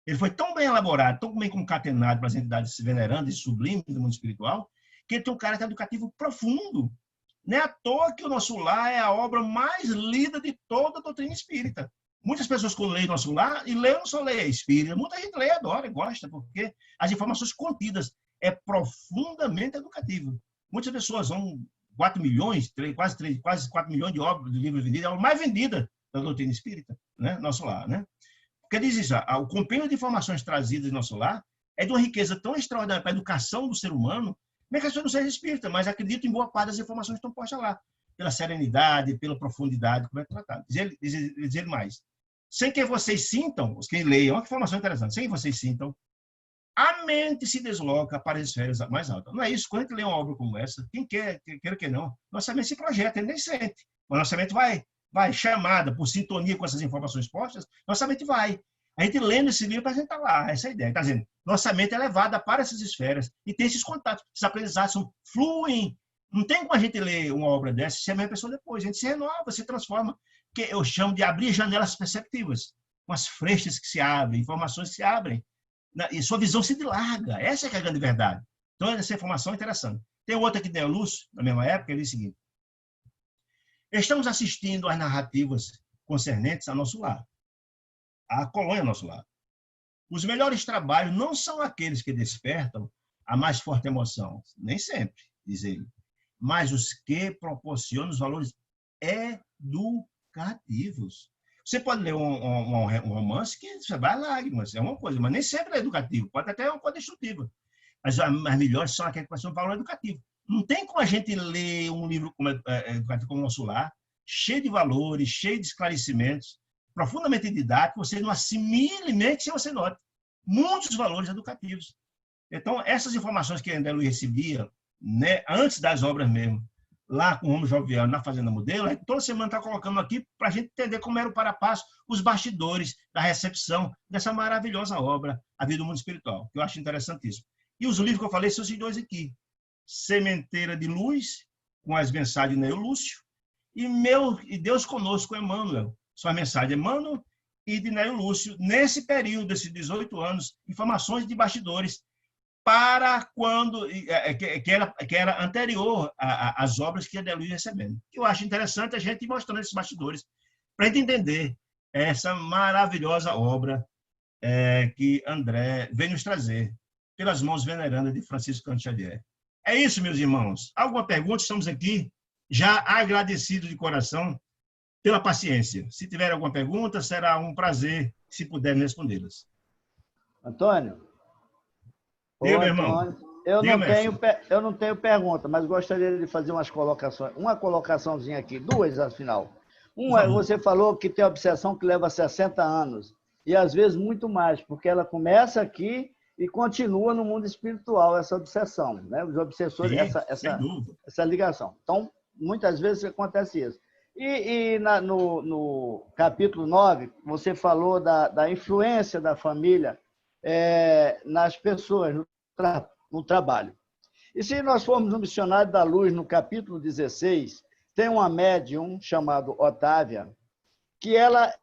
Ele foi tão bem elaborado, tão bem concatenado para as entidades venerandas e sublimes do mundo espiritual, que ele tem um caráter educativo profundo. Não é à toa que o Nosso Lar é a obra mais lida de toda a doutrina espírita. Muitas pessoas, quando leem Nosso Lar, e leem não só leem espírita, muita gente lê, adora, gosta, porque as informações contidas é profundamente educativo. Muitas pessoas vão 4 milhões, quase 4 milhões de obras de livros vendidos, é a mais vendida da doutrina espírita, né? Nosso Lar, né? Porque diz isso, o compêndio de informações trazidas em Nosso Lar é de uma riqueza tão extraordinária para a educação do ser humano, nem que as pessoas não sejam espíritas, mas acreditam em boa parte das informações que estão postas lá, pela serenidade, pela profundidade, como é tratado. Diz ele mais. Sem que vocês sintam, quem leiam, olha que informação interessante, sem que vocês sintam, a mente se desloca para as esferas mais altas. Não é isso? Quando a gente lê uma obra como essa, quem quer que não, nossa mente se projeta, ele nem sente. Mas nossa mente vai chamada por sintonia com essas informações postas, nossa mente vai. A gente lendo esse livro, a gente está lá, essa é a ideia. Está dizendo, nossa mente é levada para essas esferas e tem esses contatos, esses aprendizados fluem. Não tem como a gente ler uma obra dessa e ser a mesma pessoa depois. A gente se renova, se transforma. Que eu chamo de abrir janelas perceptivas, com as frestas que se abrem, informações que se abrem, e sua visão se dilarga. Essa é, que é a grande verdade. Então, essa informação é interessante. Tem outra que deu luz, na mesma época, ele diz o seguinte: estamos assistindo às narrativas concernentes ao Nosso Lar, à colônia Nosso Lar. Os melhores trabalhos não são aqueles que despertam a mais forte emoção, nem sempre, diz ele, mas os que proporcionam os valores educativos. Você pode ler um romance que você vai a lágrimas, é uma coisa, mas nem sempre é educativo, pode até ser uma coisa destrutiva. Mas as melhores são aquelas que passam um valor educativo. Não tem como a gente ler um livro educativo como o Nosso Lar, cheio de valores, cheio de esclarecimentos, profundamente didático, você não assimile nem que você note. Muitos valores educativos. Então, essas informações que André Luiz recebia, né, antes das obras mesmo, lá com o Romulo Joviano, na Fazenda Modelo, toda semana está colocando aqui para a gente entender como era o para-passo, os bastidores da recepção dessa maravilhosa obra, A Vida do Mundo Espiritual, que eu acho interessantíssimo. E os livros que eu falei são esses dois aqui. Sementeira de Luz, com as mensagens de Neo Lúcio, e Deus Conosco, Emmanuel. Sua mensagem de Emmanuel e de Neo Lúcio, nesse período, desses 18 anos, informações de bastidores, para quando, que era anterior às obras que a André Luiz recebendo. Eu acho interessante a gente ir mostrando esses bastidores, para a gente entender essa maravilhosa obra que André vem nos trazer, pelas mãos venerandas de Francisco Cândido Xavier. É isso, meus irmãos. Alguma pergunta? Estamos aqui já agradecidos de coração pela paciência. Se tiver alguma pergunta, será um prazer, se puderem respondê-las. Antônio? Diga, meu irmão. Antônio, eu não tenho pergunta, mas gostaria de fazer umas colocações. Uma colocaçãozinha aqui, duas, afinal. Uma, você falou que tem obsessão que leva 60 anos, e às vezes muito mais, porque ela começa aqui e continua no mundo espiritual, essa obsessão, né? Os obsessores, essa ligação. Então, muitas vezes acontece isso. No capítulo 9, você falou da influência da família nas pessoas, no trabalho. E se nós formos no Missionário da Luz, no capítulo 16, tem uma médium chamada Otávia, que ela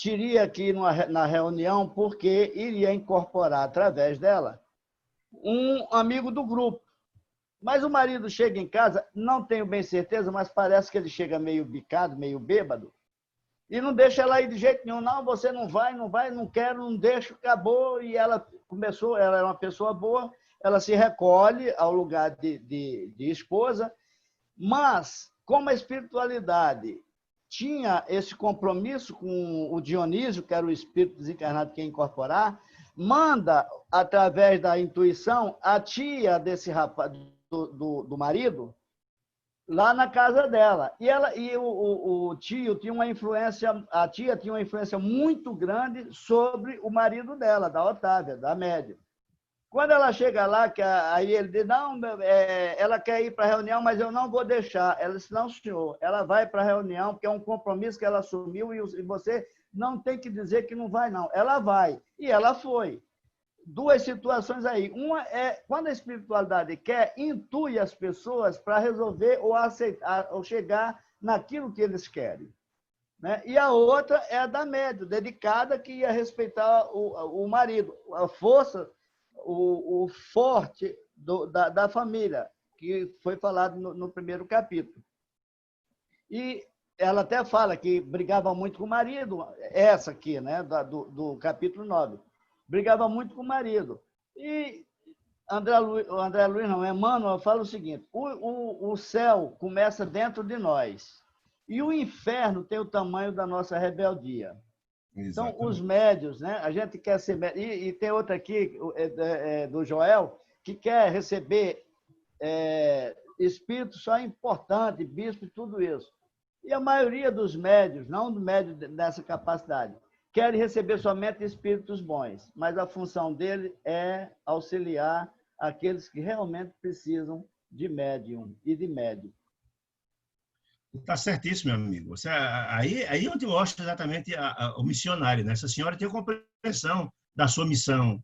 teria aqui na reunião porque iria incorporar, através dela, um amigo do grupo. Mas o marido chega em casa, não tenho bem certeza, mas parece que ele chega meio bicado, meio bêbado, e não deixa ela ir de jeito nenhum. Não, você não vai, não quero, não deixo, acabou. E ela é uma pessoa boa, ela se recolhe ao lugar de esposa, mas, como a espiritualidade tinha esse compromisso com o Dionísio, que era o espírito desencarnado que ia incorporar, manda, através da intuição, a tia desse rapaz, do marido, lá na casa dela. E o tio tinha uma influência, a tia tinha uma influência muito grande sobre o marido dela, da Otávia, da médium. Quando ela chega lá, aí ele diz, não, ela quer ir para a reunião, mas eu não vou deixar. Ela disse, não, senhor, ela vai para a reunião, porque é um compromisso que ela assumiu e você não tem que dizer que não vai, não. Ela vai. E ela foi. Duas situações aí. Uma é quando a espiritualidade intui as pessoas para resolver ou aceitar ou chegar naquilo que eles querem, né? E a outra é a da médium, dedicada, que ia respeitar o marido, a força, o forte da família. que foi falado no primeiro capítulo. E ela até fala que brigava muito com o marido, essa aqui, né, do capítulo 9. Brigava muito com o marido. E André Luiz, não, Emmanuel fala o seguinte: o céu começa dentro de nós e o inferno tem o tamanho da nossa rebeldia. Exatamente. Então, os médios, né, a gente quer ser médio, e tem outra aqui, do Joel, que quer receber espírito só importante, bispo e tudo isso. E a maioria dos médios, não do médio dessa capacidade, querem receber somente espíritos bons, mas a função dele é auxiliar aqueles que realmente precisam de médium e de médium. Está certíssimo, meu amigo. Aí eu te mostro exatamente o missionário, né? Essa senhora tem a compreensão da sua missão.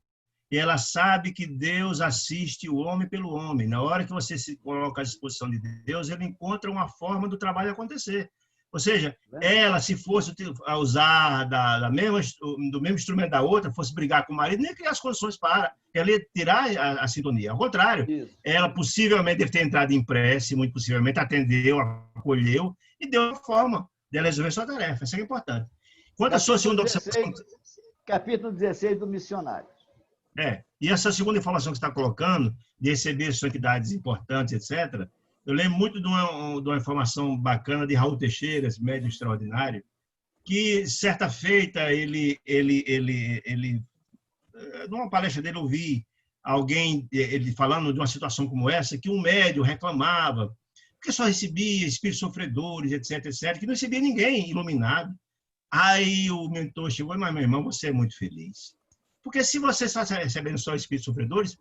E ela sabe que Deus assiste o homem pelo homem. Na hora que você se coloca à disposição de Deus, ele encontra uma forma do trabalho acontecer. Ou seja, ela, se fosse usar do mesmo instrumento da outra, fosse brigar com o marido, nem ia criar as condições para. Ela ia tirar a sintonia. Ao contrário, isso. Ela possivelmente deve ter entrado em prece, muito possivelmente atendeu, acolheu e deu uma forma de ela resolver sua tarefa. Isso é importante. Quanto à sua segunda observação... Capítulo 16 do missionário. E essa segunda informação que você está colocando, de receber santidades importantes, etc., eu lembro muito de uma informação bacana de Raul Teixeira, esse médium extraordinário, que, certa feita, numa palestra dele, eu vi alguém ele falando de uma situação como essa, que um médium reclamava, porque só recebia espíritos sofredores, etc., etc., que não recebia ninguém iluminado. Aí o mentor chegou e disse: mas, meu irmão, você é muito feliz. Porque se você está recebendo só espíritos sofredores,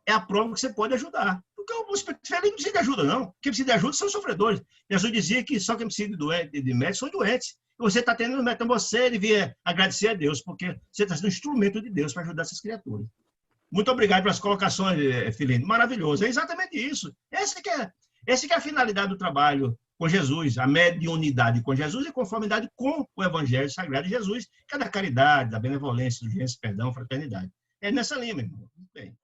é a prova que você pode ajudar. Porque o espírito feliz não precisa de ajuda, não. Quem precisa de ajuda são os sofredores. Jesus dizia que só quem precisa de médicos são doentes. E você está tendo médico, então você devia agradecer a Deus, porque você está sendo um instrumento de Deus para ajudar essas criaturas. Muito obrigado pelas colocações, Filino. Maravilhoso. É exatamente isso. Essa que é a finalidade do trabalho com Jesus, a mediunidade com Jesus e conformidade com o Evangelho Sagrado de Jesus, que é da caridade, da benevolência, do urgência, perdão, fraternidade. É nessa linha, meu irmão. Bem.